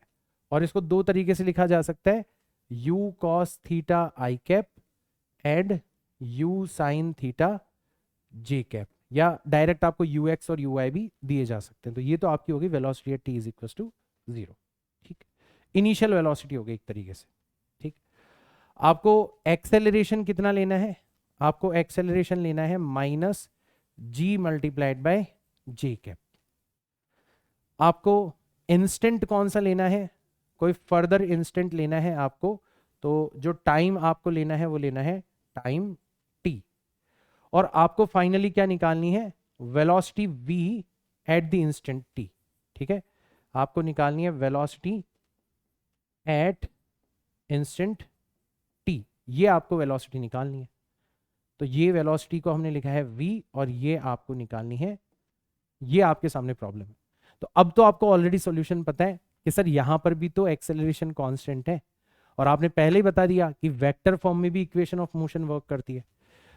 और इसको दो तरीके से लिखा जा सकता है, u cos theta I cap and u sin theta J cap, या डायरेक्ट आपको ux और ui भी दिए जा सकते हैं। तो ये तो आपकी होगी velocity at t is equal to 0। ठीक, इनिशियल वेलोसिटी होगी एक तरीके से। ठीक, आपको एक्सेलरेशन कितना लेना है, आपको एक्सेलरेशन लेना है minus g multiplied by J cap. आपको इंस्टेंट कौन सा लेना है, कोई फर्दर इंस्टेंट लेना है आपको, तो जो टाइम आपको लेना है वो लेना है टाइम t, और आपको फाइनली क्या निकालनी है, velocity v at the instant t। ठीक है, आपको निकालनी है वेलोसिटी एट इंस्टेंट t, ये आपको वेलोसिटी निकालनी है। तो ये वेलोसिटी को हमने लिखा है v, और ये आपको निकालनी है, ये आपके सामने प्रॉब्लम है। तो अब तो आपको ऑलरेडी सॉल्यूशन पता है कि सर यहां पर भी तो एक्सेलरेशन कांस्टेंट है, और आपने पहले ही बता दिया कि वेक्टर फॉर्म में भी इक्वेशन ऑफ मोशन वर्क करती है।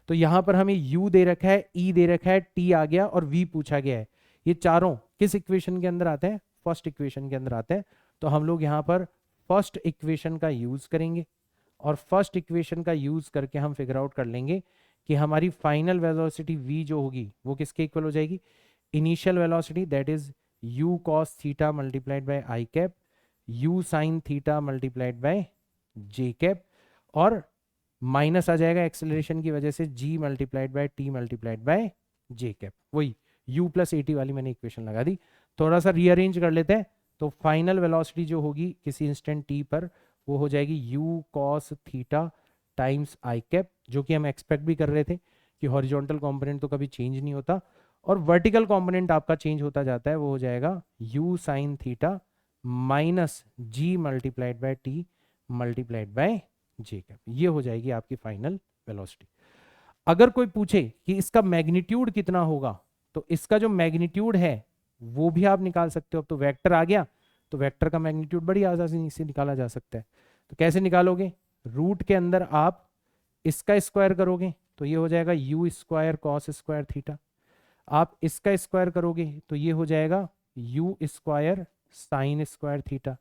तो यहां पर हमें u दे रखा है, e दे रखा है, t आ गया और v पूछा गया है। ये चारों किस इक्वेशन के अंदर आते हैं, फर्स्ट इक्वेशन के अंदर आते हैं। तो हम लोग यहाँ पर फर्स्ट इक्वेशन का यूज करेंगे, और फर्स्ट इक्वेशन का यूज करके हम फिगर आउट कर लेंगे कि हमारी फाइनल वेलोसिटी v जो होगी वो किसके इक्वल हो जाएगी, initial velocity that is u cos theta multiplied bye I cap, u sin theta multiplied by J cap, और माइनस आ जाएगा एक्सेलरेशन की वजह से g multiplied by T multiplied by J cap, वही u प्लस ए टी वाली मैंने इक्वेशन लगा दी। थोड़ा सा रीअरेंज कर लेते हैं, तो फाइनल वेलोसिटी जो होगी किसी इंस्टेंट t पर वो हो जाएगी u cos theta times I cap, जो कि हम एक्सपेक्ट भी कर रहे थे कि हॉरिजॉन्टल कंपोनेंट तो कभी चेंज नहीं होता, और वर्टिकल कंपोनेंट आपका चेंज होता जाता है, वो हो जाएगा u sin theta minus g multiplied by T multiplied by J cap, ये हो जाएगी आपकी फाइनल वेलोसिटी। अगर कोई पूछे कि इसका मैग्नीट्यूड कितना होगा, तो इसका जो मैग्नीट्यूड है वो भी आप निकाल सकते हो। अब तो वेक्टर आ गया, तो वेक्टर का मैग्नीट्यूड बड़ी आसानी से निकाला जा सकता है। तो कैसे निकालोगे, रूट के अंदर आप इसका स्क्वायर करोगे तो ये हो जाएगा u square cos square theta, आप इसका स्क्वायर करोगे तो ये हो जाएगा u square sine square theta,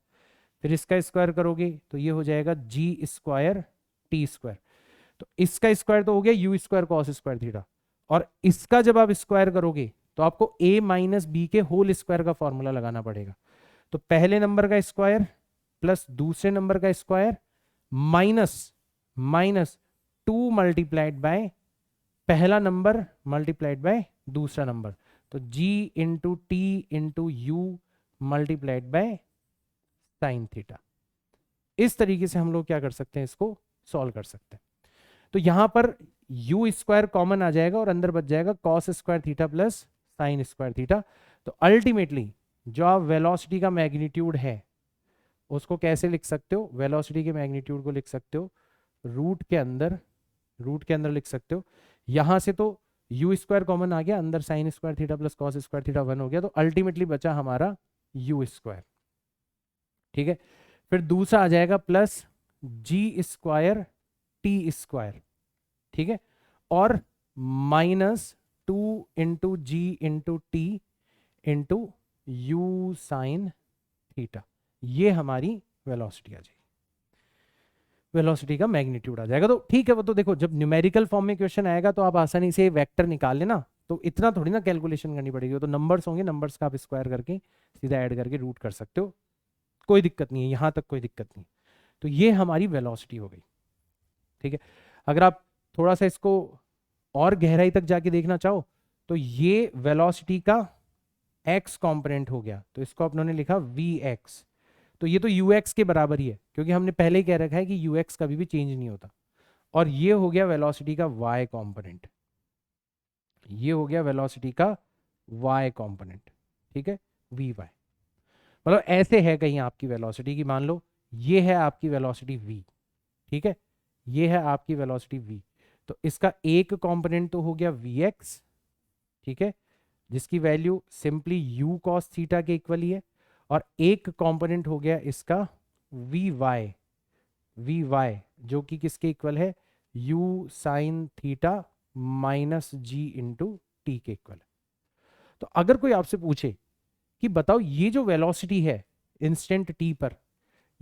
फिर इसका स्क्वायर करोगे तो ये हो जाएगा g स्क्वायर टी स्क्वायर। तो इसका स्क्वायर तो हो गया u square cos square theta, और इसका जब आप स्क्वायर करोगे तो आपको a माइनस बी के होल स्क्वायर का फॉर्मूला लगाना पड़ेगा। तो पहले नंबर का स्क्वायर प्लस दूसरे नंबर का स्क्वायर माइनस 2 मल्टीप्लाइड बाय पहला नंबर मल्टीप्लाइड बाय दूसरा नंबर, तो g into T into you multiplied by sine theta. इस तरीके से हम लोग क्या कर सकते हैं, इसको सॉल्व कर सकते हैं। तो यहां पर u स्क्वायर कॉमन आ जाएगा और अंदर बच जाएगा cos square theta plus sign square theta. तो अल्टीमेटली जो आप वेलोसिटी का मैग्नीट्यूड है उसको कैसे लिख सकते हो, वेलोसिटी के मैग्नीट्यूड को लिख सकते हो रूट के अंदर लिख सकते हो। यहां से तो u स्क्वायर कॉमन आ गया, अंदर sign square theta plus cos square theta 1 हो गया, तो अल्टीमेटली बचा हमारा u स्क्वायर। ठीक है, फिर दूसरा आ जाएगा plus g square t square, ठीक है, और minus 2 into g into T into u sine theta, ये हमारी वेलोसिटी आ जाएगी, वेलोसिटी का मैग्नीट्यूड आ जाएगा। तो ठीक है, वो तो देखो जब न्यूमेरिकल फॉर्म में क्वेश्चन आएगा तो आप आसानी से वेक्टर निकाल लेना, तो इतना थोड़ी ना कैलकुलेशन करनी पड़ेगी, तो नंबर्स होंगे, नंबर्स का आप स्क्वायर करके सीधा ऐड करके रूट कर सकते हो, कोई दिक्कत नहीं है, यहां तक कोई दिक्कत नहीं। तो ये हमारी वेलोसिटी हो गई। ठीक है, अगर आप थोड़ा सा इसको और गहराई तक जाके देखना चाहो तो ये वेलोसिटी का x कंपोनेंट हो गया, तो इसको अपनों ने लिखा vx, तो ये तो ux के बराबर ही है क्योंकि हमने पहले ही कह रखा है कि ux कभी भी चेंज नहीं होता, और ये हो गया वेलोसिटी का y कंपोनेंट, ये हो गया वेलोसिटी का y कंपोनेंट। ठीक है, वी वाई। मतलब ऐसे है कहीं आपकी वेलोसिटी की, मान लो ये है आपकी वेलोसिटी v, ठीक है, ये है आपकी वेलोसिटी v। तो इसका एक कंपोनेंट तो हो गया vx, ठीक है, जिसकी value simply u cos theta के इक्वल ही है, और एक कंपोनेंट हो गया इसका vy जो कि किसके इक्वल है, u sin theta minus g into T के इक्वल है। तो अगर कोई आपसे पूछे कि बताओ ये जो वेलोसिटी है इंस्टेंट टी पर,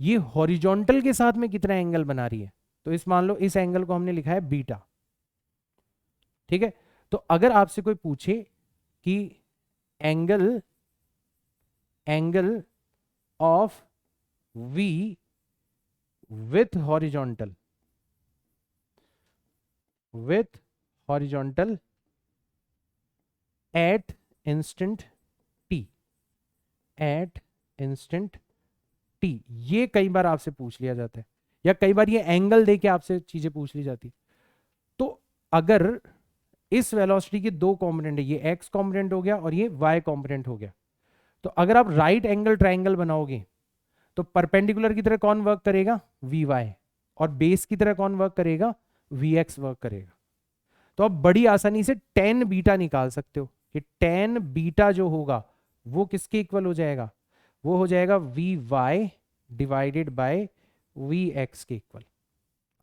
ये हॉरिजॉन्टल के साथ में कितना एंगल बना रही है, तो इस मान लो इस एंगल को हमने लिखा है बीटा, ठीक है। तो अगर आपसे कोई पूछे कि angle of v with horizontal at instant t, ये कई बार आपसे पूछ लिया जाता है, या कई बार ये एंगल देके आपसे चीजें पूछ ली जाती। तो अगर इस वेलोसिटी के दो कंपोनेंट है, ये एक्स कंपोनेंट हो गया और ये वाई कंपोनेंट हो गया, तो अगर आप राइट एंगल ट्राइंगल बनाओगे तो परपेंडिकुलर की तरह कौन वर्क करेगा, वी वाई, और बेस की तरह कौन वर्क करेगा, वी एक्स वर्क करेगा। तो आप बड़ी आसानी से टेन बीटा निकाल सकते हो कि टेन बीटा जो होगा वो किसके इक्वल हो जाएगा, वो हो जाएगा v y divided by v x के इक्वल।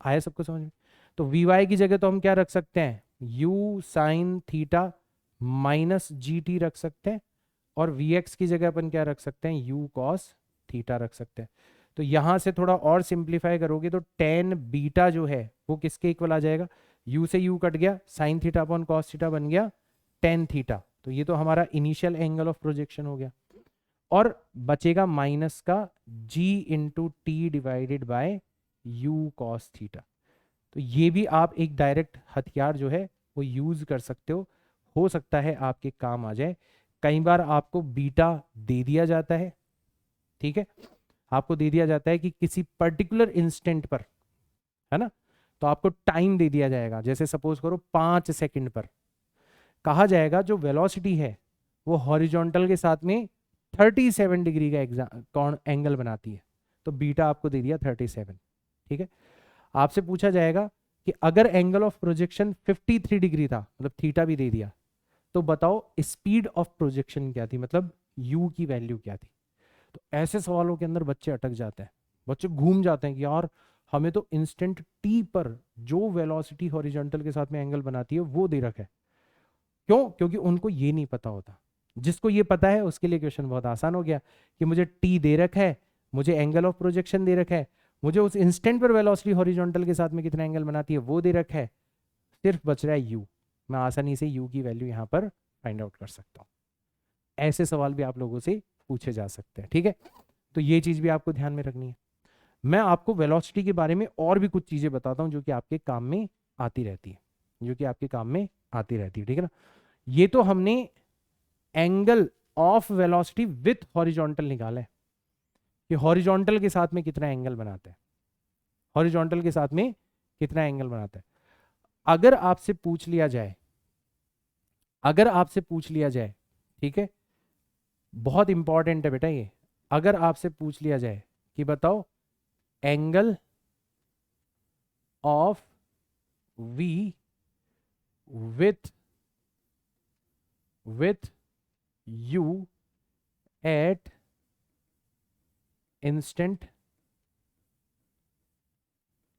आया सबको समझ में? तो वी वाई की जगह तो हम क्या रख सकते हैं, you sine theta minus G T रख सकते हैं, और वी एक्स की जगह अपन क्या रख सकते हैं, यू कॉस थीटा रख सकते हैं। तो यहां से थोड़ा और सिंप्लीफाई करोगे तो टेन बीटा जो है वो किसके इक्वल आ जाएगा, u से u कट गया, sign theta upon cos theta बन गया टेन थीटा। तो ये तो हमारा इनिशियल एंगल ऑफ प्रोजेक्शन हो गया, और बचेगा माइनस का g into t divided by u cos theta. तो ये भी आप एक डायरेक्ट हथियार जो है वो यूज कर सकते हो सकता है आपके काम आ जाए। कई बार आपको बीटा दे दिया जाता है, ठीक है, आपको दे दिया जाता है कि किसी पर्टिकुलर इंस्टेंट पर, है ना, तो आपको टाइम दे दिया जाएगा, जैसे सपोज करो 5 सेकंड पर, कहा जाएगा जो वेलोसिटी है वो हॉरिजॉन्टल के साथ में 37 डिग्री का कौन एंगल बनाती है, तो बीटा आपको दे दिया 37, ठीक है। आपसे पूछा जाएगा कि अगर एंगल ऑफ प्रोजेक्शन 53 डिग्री था, मतलब थीटा भी दे दिया, तो बताओ स्पीड ऑफ प्रोजेक्शन क्या थी, मतलब यू की वैल्यू क्या थी। तो ऐसे सवालों के अंदर बच्चे अटक जाते हैं, बच्चे घूम जाते हैं कि यार हमें तो इंस्टेंट टी पर जो वेलोसिटी हॉरिजॉन्टल के साथ में एंगल बनाती है वो दे रखा है। क्यों? क्योंकि उनको ये नहीं पता होता। जिसको ये पता है उसके लिए क्वेश्चन बहुत आसान हो गया कि मुझे टी दे रखा है, मुझे एंगल ऑफ प्रोजेक्शन दे रखा है, मुझे उस इंस्टेंट पर वेलोसिटी हॉरिजॉन्टल के साथ में कितना एंगल बनाती है वो दे रखा है, सिर्फ बच रहा है यू। मैं आसानी से यू की वैल्यू यहाँ पर फाइंड आउट कर सकता हूँ। ऐसे सवाल भी आप लोगों से पूछे जा सकते हैं, ठीक है। तो ये चीज भी आपको ध्यान में रखनी है। मैं आपको वेलोसिटी के बारे में और भी कुछ चीजें बताता हूं जो कि आपके काम में आती रहती है, ठीक है ना। ये तो हमने angle of velocity with horizontal निकाला है कि हॉरिजॉन्टल के साथ में कितना एंगल बनाता है, अगर आपसे पूछ लिया जाए, ठीक है, बहुत इंपॉर्टेंट है बेटा ये, अगर आपसे पूछ लिया जाए कि बताओ angle of v with u at instant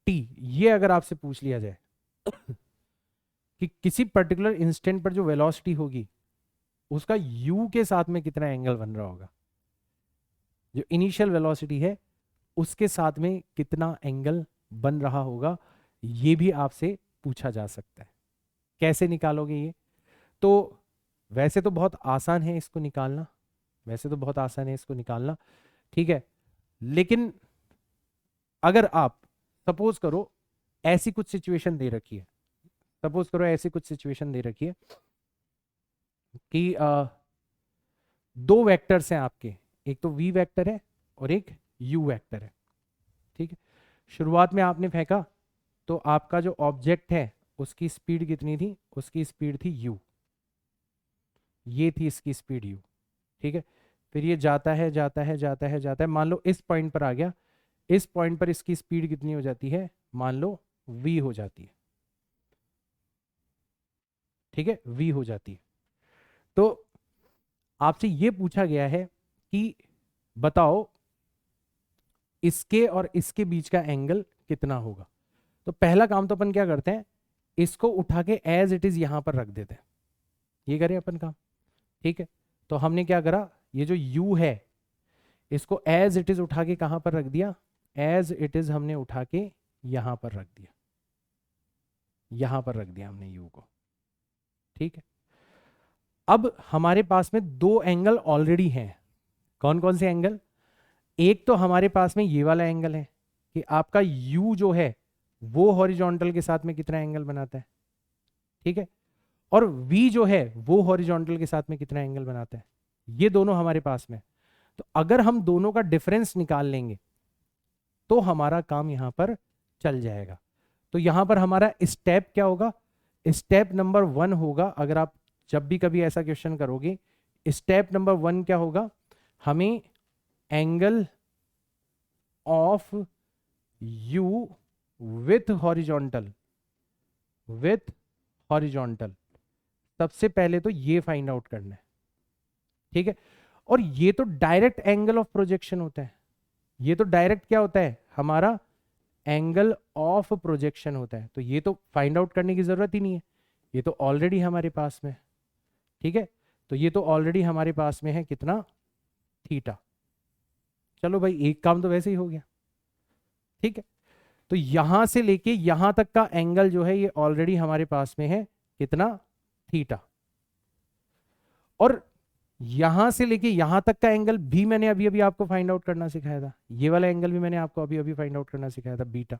t, ये अगर आपसे पूछ लिया जाए कि किसी पर्टिकुलर इंस्टेंट पर जो वेलोसिटी होगी उसका u के साथ में कितना एंगल बन रहा होगा, जो इनिशियल वेलोसिटी है उसके साथ में कितना एंगल बन रहा होगा, ये भी आपसे पूछा जा सकता है। कैसे निकालोगे ये? तो वैसे तो बहुत आसान है इसको निकालना, ठीक है, लेकिन अगर आप सपोज करो ऐसी कुछ सिचुएशन दे रखी है, कि दो वेक्टर्स हैं आपके, एक तो v वेक्टर है और एक u वेक्टर है, ठीक है। शुरुआत में आपने फेंका तो आपका जो ऑब्जेक्ट है उसकी स्पीड कितनी थी, उसकी स्पीड थी u, ये थी इसकी स्पीड u, ठीक है, फिर ये जाता है जाता है जाता है जाता है, मान लो इस पॉइंट पर आ गया, इस पॉइंट पर इसकी स्पीड कितनी हो जाती है, मान लो v हो जाती है, ठीक है, v हो जाती है। तो आपसे ये पूछा गया है कि बताओ इसके और इसके बीच का एंगल कितना होगा। तो पहला काम तो अपन क्या करते हैं, इसको उठा के एज इट इज यहां पर रख देते हैं, ये करें अपन काम, ठीक है। तो हमने क्या करा, ये जो u है इसको एज इट इज उठा के कहां पर रख दिया, एज इट इज हमने उठा के यहां पर रख दिया, यहां पर रख दिया हमने u को, ठीक है। अब हमारे पास में दो एंगल ऑलरेडी हैं, कौन कौन से एंगल, एक तो हमारे पास में ये वाला एंगल है कि आपका u जो है वो हॉरिजॉन्टल के साथ में कितना एंगल बनाता है, ठीक है, और v जो है वो हॉरिजॉन्टल के साथ में कितना एंगल बनाता है, ये दोनों हमारे पास में। तो अगर हम दोनों का डिफरेंस निकाल लेंगे तो हमारा काम यहां पर चल जाएगा। तो यहां पर हमारा स्टेप क्या होगा, स्टेप नंबर 1 होगा, अगर आप जब भी कभी ऐसा क्वेश्चन करोगे, स्टेप नंबर 1 क्या होगा, हमें angle of u with horizontal, with horizontal, सबसे पहले तो ये फाइंड आउट करना है, ठीक है। और ये तो डायरेक्ट एंगल ऑफ प्रोजेक्शन होता है, ये तो डायरेक्ट क्या होता है हमारा एंगल ऑफ प्रोजेक्शन होता है, तो ये तो फाइंड आउट करने की जरूरत ही नहीं है, ये तो ऑलरेडी हमारे पास में, ठीक है। तो ये तो ऑलरेडी हमारे पास में है कितना, थीटा। चलो भाई एक काम तो वैसे ही हो गया, ठीक है। तो यहां से लेके यहां तक का एंगल जो है ये ऑलरेडी हमारे पास में है कितना, थीटा। और यहां से लेके यहां तक का एंगल भी मैंने अभी अभी आपको फाइंड आउट करना सिखाया था, ये वाला एंगल भी मैंने आपको अभी अभी फाइंड आउट करना सिखाया था, बीटा,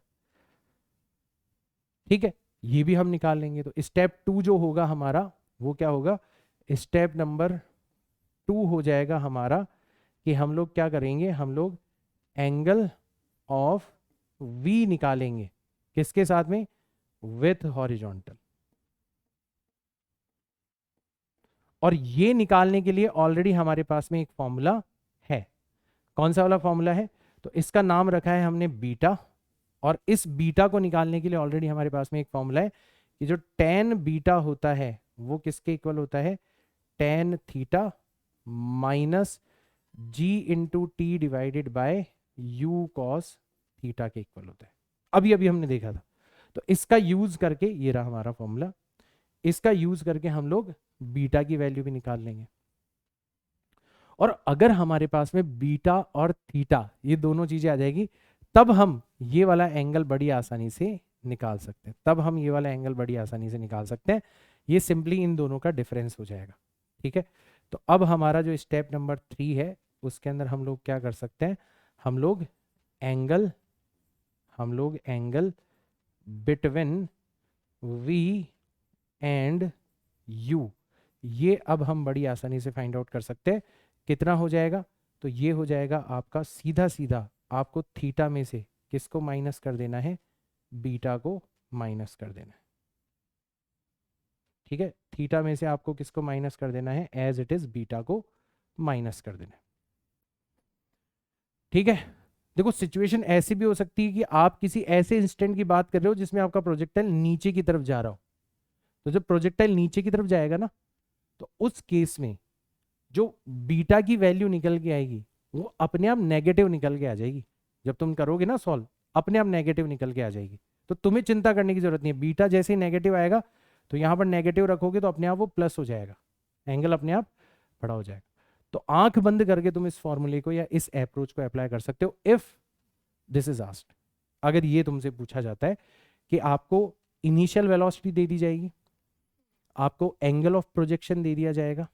ठीक है, ये भी हम निकाल लेंगे। तो स्टेप 2 जो होगा हमारा वो क्या होगा, स्टेप नंबर 2 हो जाएगा हमारा कि हम लोग क्या करेंगे, हम लोग एंगल ऑफ v निकालेंगे, किसके साथ में, विथ हॉरिजॉन्टल। और ये निकालने के लिए ऑलरेडी हमारे पास में एक फॉर्मूला है, कौन सा वाला फॉर्मूला है, तो इसका नाम रखा है हमने बीटा। और इस बीटा को निकालने के लिए ऑलरेडी हमारे पास में एक फॉर्मूला है कि जो tan बीटा होता है वो किसके इक्वल होता है, tan theta minus g into t divided by u cos theta के इक्वल होता है, अभी अभी हमने देखा था। तो इसका यूज करके, ये रहा हमारा फॉर्मूला, इसका यूज करके हम लोग बीटा की वैल्यू भी निकाल लेंगे। और अगर हमारे पास में बीटा और थीटा ये दोनों चीजें आ जाएगी, तब हम ये वाला एंगल बड़ी आसानी से निकाल सकते हैं, तब हम ये वाला एंगल बड़ी आसानी से निकाल सकते हैं, ये सिंपली इन दोनों का डिफरेंस हो जाएगा, ठीक है। तो अब हमारा जो स्टेप नंबर 3 है उसके अंदर हम लोग क्या कर सकते हैं, हम लोग angle between v and u, ये अब हम बड़ी आसानी से फाइंड आउट कर सकते हैं, कितना हो जाएगा, तो ये हो जाएगा आपका सीधा सीधा, आपको थीटा में से किसको माइनस कर देना है, बीटा को माइनस कर देना है, ठीक है। थीटा में से आपको किसको माइनस कर देना है, एज इट इज बीटा को माइनस कर देना है, ठीक है। देखो सिचुएशन ऐसी भी हो सकती है कि आप किसी ऐसे इंस्टेंट की बात कर रहे हो जिसमें आपका प्रोजेक्टाइल नीचे की तरफ जा रहा हो, तो जब प्रोजेक्टाइल नीचे की तरफ जाएगा ना, तो उस केस में जो बीटा की वैल्यू निकल के आएगी वो अपने आप नेगेटिव निकल के आ जाएगी, जब तुम करोगे ना सॉल्व अपने आप नेगेटिव निकल के आ जाएगी। तो तुम्हें चिंता करने की जरूरत नहीं है, बीटा जैसे ही नेगेटिव आएगा तो यहां पर नेगेटिव रखोगे तो अपने आप वो प्लस हो जाएगा, एंगल अपने आप बड़ा हो जाएगा। तो आंख बंद करके तुम इस फॉर्मूले को या इस अप्रोच को अप्लाई कर सकते हो इफ दिस इज आस्क्ड। अगर ये तुमसे पूछा जाता है कि आपको इनिशियल वेलोसिटी दे दी जाएगी, आपको एंगल ऑफ प्रोजेक्शन दे दिया जाएगा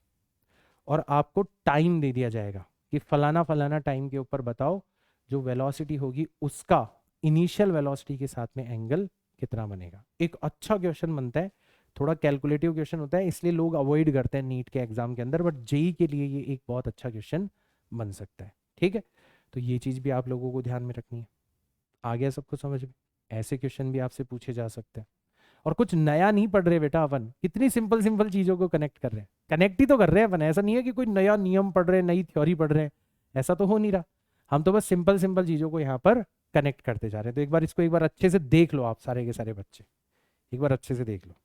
और आपको टाइम दे दिया जाएगा कि फलाना फलाना टाइम के ऊपर बताओ जो वेलोसिटी होगी उसका इनिशियल वेलोसिटी के साथ में एंगल कितना बनेगा। एक अच्छा क्वेश्चन बनता है, थोड़ा कैलकुलेटिव क्वेश्चन होता है इसलिए लोग अवॉइड करते हैं नीट के एग्जाम के अंदर, बट जेई के लिए ये एक बहुत अच्छा क्वेश्चन बन सकता है, ठीक है। तो ये चीज भी आप लोगों को ध्यान में रखनी है। आ गया सबको समझ में, ऐसे क्वेश्चन भी आपसे पूछे जा सकते हैं। और कुछ नया नहीं पढ़ रहे बेटा, अपन कितनी सिंपल सिंपल चीजों को कनेक्ट कर रहे हैं, कनेक्ट ही तो कर रहे हैं अपन। ऐसा नहीं है कि कोई नया नियम पढ़ रहे हैं, नई थ्योरी पढ़ रहे हैं, ऐसा तो हो नहीं रहा। हम तो बस सिंपल सिंपल चीजों को यहाँ पर कनेक्ट करते जा रहे हैं। तो एक बार इसको एक बार अच्छे से देख लो आप सारे के सारे बच्चे, एक बार अच्छे से देख लो।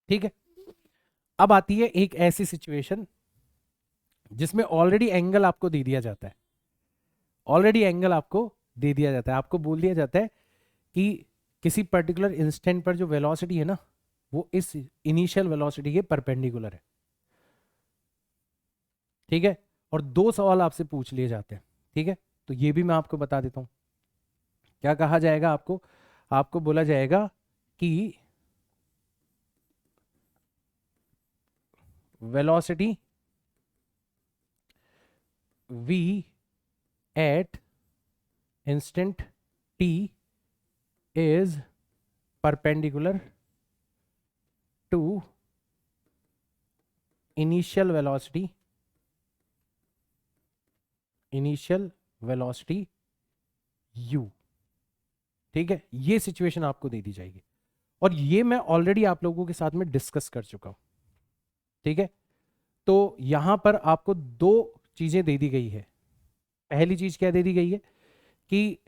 ठीक है, अब आती है एक ऐसी सिचुएशन जिसमें ऑलरेडी एंगल आपको दे दिया जाता है, ऑलरेडी एंगल आपको दे दिया जाता है, आपको बोल दिया जाता है कि किसी पर्टिकुलर इंस्टेंट पर जो वेलोसिटी है ना, वो इस इनिशियल वेलोसिटी के परपेंडिकुलर है। ठीक है, और दो सवाल आपसे पूछ लिए जाते हैं। ठीक है, तो ये भी मैं आपको बता देता हूं। क्या कहा जाएगा आपको, आपको बोला जाएगा कि velocity v at instant t is perpendicular to initial velocity u। ठीक है, ये सिचुएशन आपको दे दी जाएगी और ये मैं ऑलरेडी आप लोगों के साथ में डिस्कस कर चुका हूं। ठीक है, तो यहां पर आपको दो चीजें दे दी गई है। पहली चीज क्या दे दी गई है कि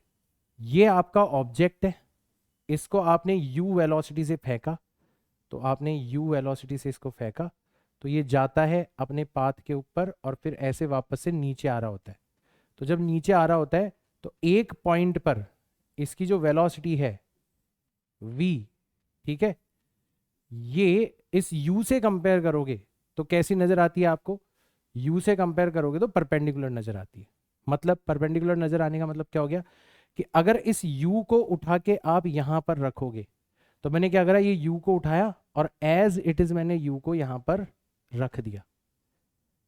ये आपका ऑब्जेक्ट है, इसको आपने u वेलोसिटी से फेंका, तो आपने u वेलोसिटी से इसको फेंका तो ये जाता है अपने पाथ के ऊपर और फिर ऐसे वापस से नीचे आ रहा होता है। तो जब नीचे आ रहा होता है तो एक पॉइंट पर इसकी जो वेलोसिटी है v, ठीक है, ये इस u से कंपेयर करोगे तो कैसी नजर आती है आपको, u से कंपेयर करोगे तो परपेंडिकुलर नजर आती है। मतलब परपेंडिकुलर नजर आने का मतलब क्या हो गया कि अगर इस u को उठा के आप यहां पर रखोगे, तो मैंने क्या करा, ये u को उठाया और एज इट इज मैंने u को यहां पर रख दिया।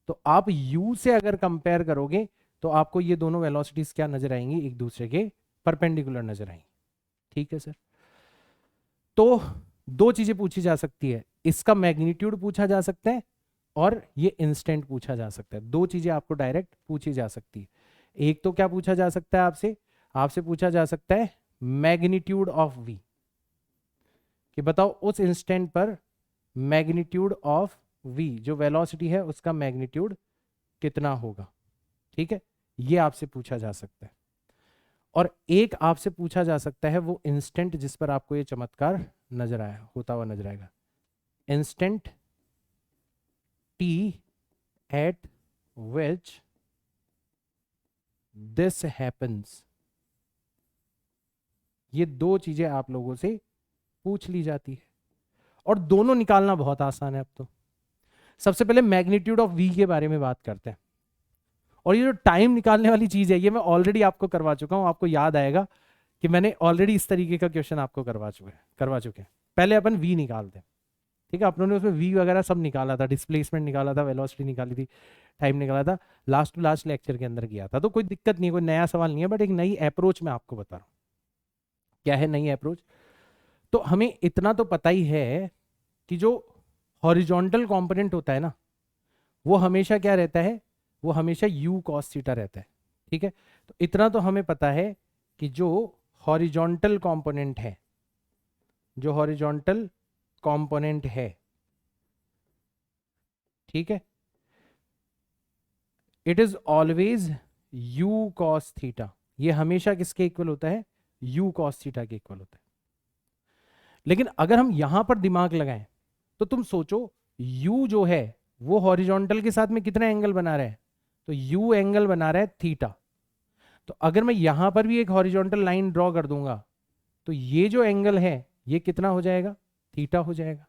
तो आप u से अगर कंपेयर करोगे तो आपको ये दोनों वेलोसिटीज क्या नजर आएंगी, एक दूसरे के परपेंडिकुलर नजर आएंगी। ठीक है सर, तो दो चीजें पूछी जा सकती है, इसका मैग्नीट्यूड पूछा जा सकता है और ये इंस्टेंट पूछा जा सकता है। दो चीजें आपको डायरेक्ट पूछी जा सकती है। एक तो क्या पूछा जा सकता है आपसे, आपसे पूछा जा सकता है मैग्नीट्यूड ऑफ v, कि बताओ उस इंस्टेंट पर मैग्नीट्यूड ऑफ v जो वेलोसिटी है उसका मैग्नीट्यूड कितना होगा। ठीक है, ये आपसे पूछा जा सकता है। और एक आपसे पूछा जा सकता है वो इंस्टेंट जिस पर आपको ये चमत्कार नजर आया, होता हुआ नजर आएगा, instant t at which this happens। ये दो चीजें आप लोगों से पूछ ली जाती है और दोनों निकालना बहुत आसान है। अब तो सबसे पहले मैग्नीट्यूड ऑफ v के बारे में बात करते हैं। और ये जो टाइम निकालने वाली चीज है ये मैं ऑलरेडी आपको करवा चुका हूं, आपको याद आएगा कि मैंने ऑलरेडी इस तरीके का क्वेश्चन आपको करवा चुके हैं। पहले अपन v निकालते हैं। ठीक है, अपनों ने उसमें v वगैरह सब निकाला था, डिस्प्लेसमेंट निकाला था, वेलोसिटी निकाली थी, टाइम निकाला था, लास्ट टू लास्ट लेक्चर के अंदर किया था। तो कोई दिक्कत नहीं है, कोई नया सवाल नहीं है, बट एक नई अप्रोच मैं आपको बता रहा हूँ। क्या है नई अप्रोच, तो हमें इतना तो पता ही है कि जो हॉरिजॉन्टल कंपोनेंट होता है ना, वो हमेशा क्या रहता है, वो हमेशा u cos थीटा रहता है। ठीक है, तो इतना तो हमें पता है कि जो हॉरिजॉन्टल कंपोनेंट है, जो हॉरिजॉन्टल कंपोनेंट है, ठीक है, it is always u cos theta. ये हमेशा किसके इक्वल होता है, u cos थीटा के इक्वल होता है। लेकिन अगर हम यहां पर दिमाग लगाएं तो तुम सोचो u जो है वो हॉरिजॉन्टल के साथ में कितना एंगल बना रहा है, तो u एंगल बना रहा है थीटा। तो अगर मैं यहां पर भी एक हॉरिजॉन्टल लाइन ड्रॉ कर दूंगा तो ये जो एंगल है ये कितना हो जाएगा, थीटा हो जाएगा।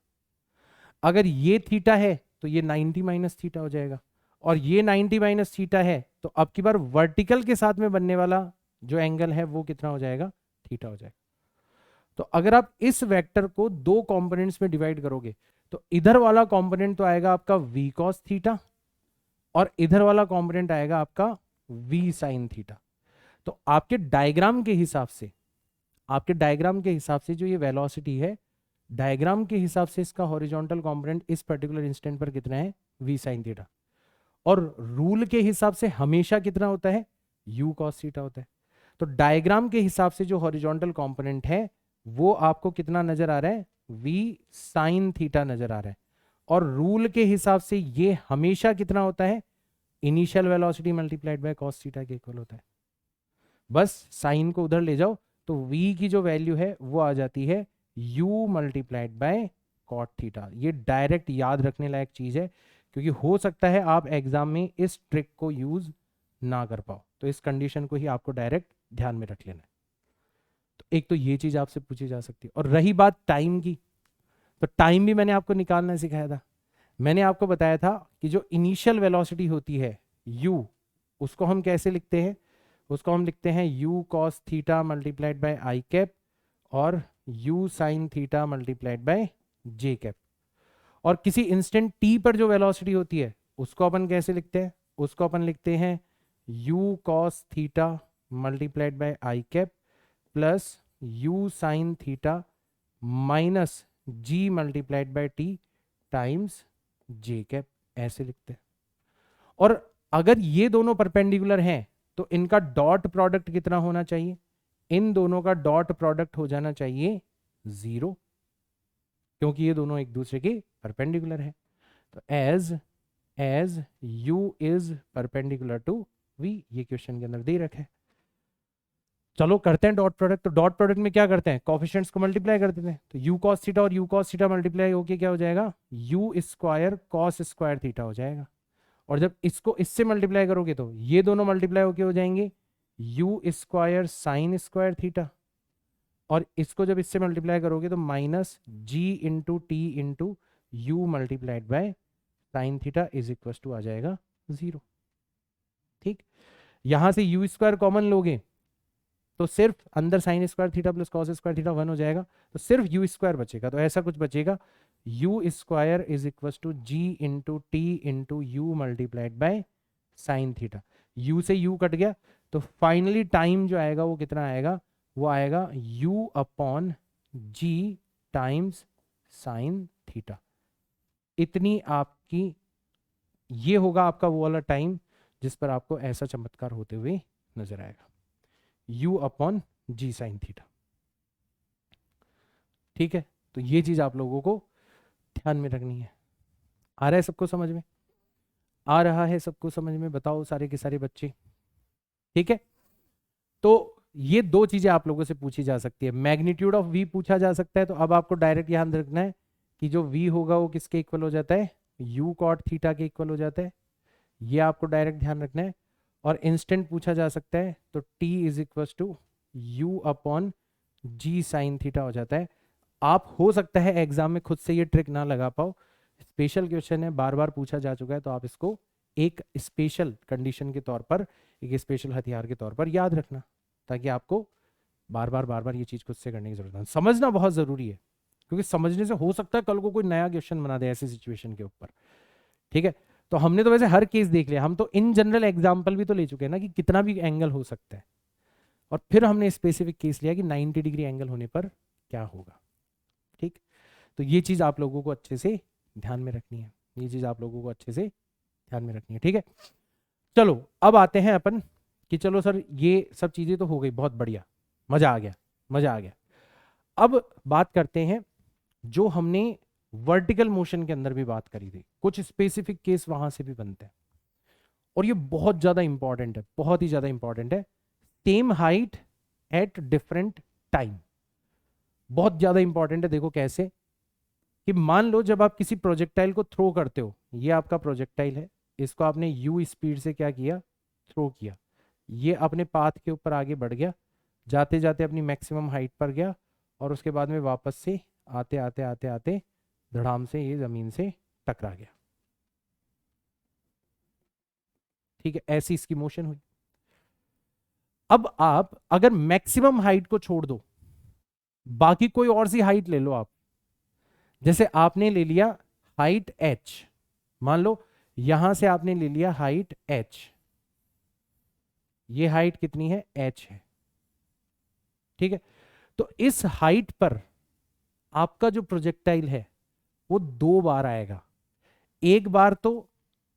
अगर ये थीटा है तो ये 90 माइनस थीटा हो जाएगा, और ये 90 माइनस थीटा है तो अब की बार वर्टिकल के साथ में बनने वाला जो एंगल है वो कितना हो जाएगा, थीटा हो जाएगा। तो अगर आप इस वेक्टर को दो कंपोनेंट्स में डिवाइड करोगे तो इधर वाला कंपोनेंट तो आएगा आपका v cos थीटा और इधर वाला कंपोनेंट आएगा आपका v sin थीटा। तो आपके डायग्राम के हिसाब से, आपके डायग्राम के हिसाब से जो ये वेलोसिटी है डायग्राम के हिसाब से इसका हॉरिजॉन्टल कंपोनेंट इस पर्टिकुलर इंस्टेंट पर कितना है, v sin थीटा, और रूल के हिसाब से हमेशा कितना होता है, u cos थीटा होता है। तो डायग्राम के हिसाब से जो हॉरिजॉन्टल कंपोनेंट है वो आपको कितना नजर आ रहा है, v sin थीटा नजर आ रहा है, और रूल के हिसाब से ये हमेशा कितना होता है, initial velocity multiplied by cos theta के इक्वल होता है। बस साइन को उधर ले जाओ तो v की जो वैल्यू है वो आ जाती है u multiplied by cot theta. ये डायरेक्ट याद रखने लायक चीज है, क्योंकि हो सकता है आप एग्जाम में इस ट्रिक को यूज ना कर पाओ, तो इस कंडीशन को ही आपको डायरेक्ट ध्यान में रख लेना है। तो एक तो ये चीज आपसे पूछी जा सकती है। और रही बात टाइम की, तो टाइम भी मैंने आपको निकालना सिखाया था। मैंने आपको बताया था कि जो इनिशियल वेलोसिटी होती है u, उसको हम कैसे लिखते हैं, उसको हम लिखते हैं u cos theta multiplied bye आई कैप और u sin theta multiplied by J cap. और किसी इंस्टेंट t पर जो वेलोसिटी होती है उसको अपन कैसे लिखते हैं, उसको अपन लिखते हैं u cos theta multiplied bye I cap plus u sin theta minus g multiplied by t times j cap, ऐसे लिखते हैं। और अगर ये दोनों परपेंडिकुलर हैं तो इनका डॉट प्रोडक्ट कितना होना चाहिए, इन दोनों का डॉट प्रोडक्ट हो जाना चाहिए 0, क्योंकि ये दोनों एक दूसरे के परपेंडिकुलर है। तो as u is perpendicular to v, ये क्वेश्चन के अंदर दे रखा है। चलो करते हैं डॉट प्रोडक्ट। तो डॉट प्रोडक्ट में क्या करते हैं, कोफिशिएंट्स को मल्टीप्लाई कर देते हैं। तो u cos थीटा और u cos थीटा मल्टीप्लाई होके क्या हो जाएगा, u square cos square theta हो जाएगा। और जब इसको इससे मल्टीप्लाई करोगे तो ये दोनों मल्टीप्लाई होके हो जाएंगे u square sine square theta, और इसको जब इससे मल्टीप्लाई करोगे तो minus g into T into you multiplied by sine theta is equal to आ जाएगा 0। ठीक, यहां से यू स्क्वायर कॉमन लोगे तो सिर्फ अंदर sign square theta plus cos square theta 1 हो जाएगा, तो सिर्फ यू स्क्वायर बचेगा। तो ऐसा कुछ बचेगा u square is equal to g into T into you multiplied by sine theta. U से यू कट गया, तो फाइनली टाइम जो आएगा वो कितना आएगा, वो आएगा u अपॉन जी टाइम्स साइन थीटा। इतनी आपकी, ये होगा आपका वो वाला टाइम जिस पर आपको ऐसा चमत्कार होते हुए नजर आएगा, u upon g sine theta. ठीक है, तो ये चीज आप लोगों को ध्यान में रखनी है। आ रहा है सबको समझ में, आ रहा है सबको समझ में, बताओ सारे के सारे बच्चे। ठीक है, तो ये दो चीजें आप लोगों से पूछी जा सकती है। मैग्नीट्यूड ऑफ v पूछा जा सकता है, तो अब आपको डायरेक्ट ध्यान रखना है कि जो v होगा वो किसके इक्वल हो जाता है, u cot थीटा के इक्वल हो जाता है, ये आपको डायरेक्ट ध्यान रखना है। और इंस्टेंट पूछा जा सकता है तो t is equal to u upon g sine theta हो जाता है। आप हो सकता है एग्जाम में खुद से ये ट्रिक ना लगा पाओ, स्पेशल क्वेश्चन है, बार बार पूछा जा चुका है, तो आप इसको एक स्पेशल कंडीशन के तौर पर, एक स्पेशल हथियार के तौर पर याद रखना, ताकि आपको बार बार ये चीज खुद से करने की जरूरत है। समझना बहुत जरूरी है, क्योंकि समझने से हो सकता है कल को कोई नया क्वेश्चन बना दे ऐसी सिचुएशन के ऊपर। ठीक है, तो हमने तो वैसे हर केस देख लिया, हम तो इन जनरल एग्जाम्पल भी तो ले चुके हैं ना कि कितना भी एंगल हो सकता है, और फिर हमने स्पेसिफिक केस लिया कि 90 डिग्री एंगल होने पर क्या होगा। ठीक, तो ये चीज आप लोगों को अच्छे से ध्यान में रखनी है, ये चीज आप लोगों को अच्छे से ध्यान में रखनी है। ठीक है, चलो अब आते हैं अपन कि चलो सर ये सब चीजें तो हो गई, बहुत बढ़िया, मजा आ गया, मजा आ गया। अब बात करते हैं जो हमने वर्टिकल मोशन के अंदर भी बात करी थी, कुछ स्पेसिफिक केस वहां से भी बनते हैं, और ये बहुत ज्यादा इंपॉर्टेंट है, बहुत ही ज्यादा इंपॉर्टेंट है। Same height at different time, बहुत ज्यादा इंपॉर्टेंट है। देखो कैसे, कि मान लो जब आप किसी प्रोजेक्टाइल को थ्रो करते हो, ये आपका प्रोजेक्टाइल है, इसको आपने u स्पीड से क्या किया, थ्रो किया, ये अपने पाथ के ऊपर आगे बढ़ गया, जाते जाते अपनी मैक्सिमम हाइट पर गया, और उसके बाद में वापस से आते आते आते आते धड़ाम से ये जमीन से टकरा गया। ठीक है, ऐसी इसकी मोशन हुई। अब आप अगर मैक्सिमम हाइट को छोड़ दो, बाकी कोई और सी हाइट ले लो आप, जैसे आपने ले लिया हाइट h, मान लो यहां से आपने ले लिया हाइट h, ये हाइट कितनी है, h है। ठीक है, तो इस हाइट पर आपका जो प्रोजेक्टाइल है वो 2 बार आएगा। एक बार तो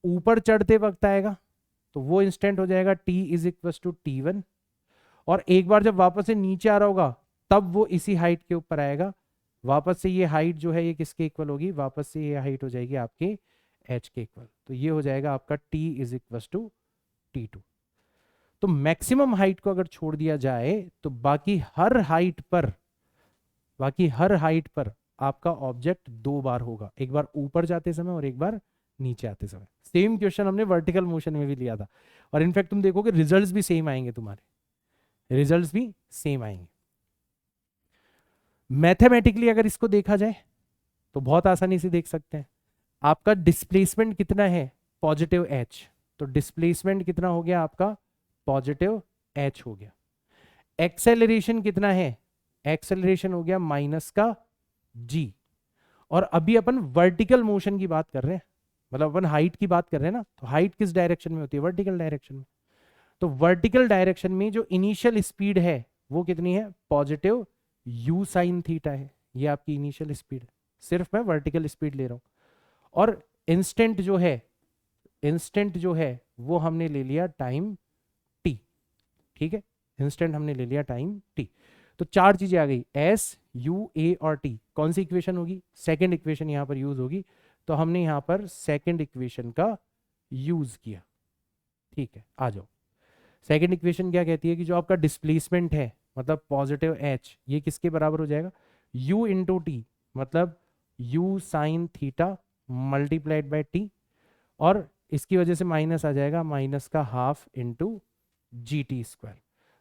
ऊपर चढ़ते वक्त आएगा, तो वो इंस्टेंट हो जाएगा t is equal to T1, और एक बार जब वापस से नीचे आ रहा होगा तब वो इसी हाइट के ऊपर आएगा। वापस से ये हाइट जो है ये किसके इक्वल होगी, वापस से ये हाइट हो जाएगी आपके h के इक्वल। तो ये हो जाएगा आपका t is equal to T2। तो मैक्सिमम हाइट को अगर छोड़ दिया जाए तो बाकी हर हाइट पर आपका ऑब्जेक्ट 2 बार होगा, एक बार ऊपर जाते समय और एक बार नीचे आते समय। सेम क्वेश्चन हमने वर्टिकल मोशन में भी लिया था, और इनफैक्ट तुम देखोगे रिजल्ट्स भी सेम आएंगे, तुम्हारे रिजल्ट्स भी सेम आएंगे। मैथमेटिकली अगर इसको देखा जाए तो बहुत आसानी से देख सकते हैं। आपका डिस्प्लेसमेंट कितना है, पॉजिटिव h, तो डिस्प्लेसमेंट कितना हो गया आपका, पॉजिटिव h हो गया। एक्सेलरेशन कितना है, एक्सेलरेशन हो गया माइनस का g। और अभी अपन वर्टिकल मोशन की बात कर रहे हैं, मतलब अपन हाइट की बात कर रहे हैं ना, तो हाइट किस डायरेक्शन में होती है, वर्टिकल डायरेक्शन में। तो वर्टिकल डायरेक्शन में जो इनिशियल स्पीड है वो कितनी है, पॉजिटिव u साइन थीटा है, ये आपकी इनिशियल स्पीड है। सिर्फ मैं वर्टिकल स्पीड ले रहा हूं। और इंस्टेंट जो है वो हमने ले लिया टाइम t, ठीक है, इंस्टेंट हमने ले लिया टाइम t। तो 4 चीजें आ गई, s, u, a और t। कौन सी इक्वेशन होगी, सेकंड इक्वेशन यहां पर यूज होगी, तो हमने यहां पर सेकंड इक्वेशन का यूज किया। ठीक है, आ जाओ। सेकंड इक्वेशन क्या कहती है कि जो आपका डिस्प्लेसमेंट है मतलब पॉजिटिव h, ये किसके बराबर हो जाएगा, u इंटू टी, मतलब u sign theta multiplied bye t, और इसकी वजह से माइनस आ जाएगा, माइनस का half into G T square.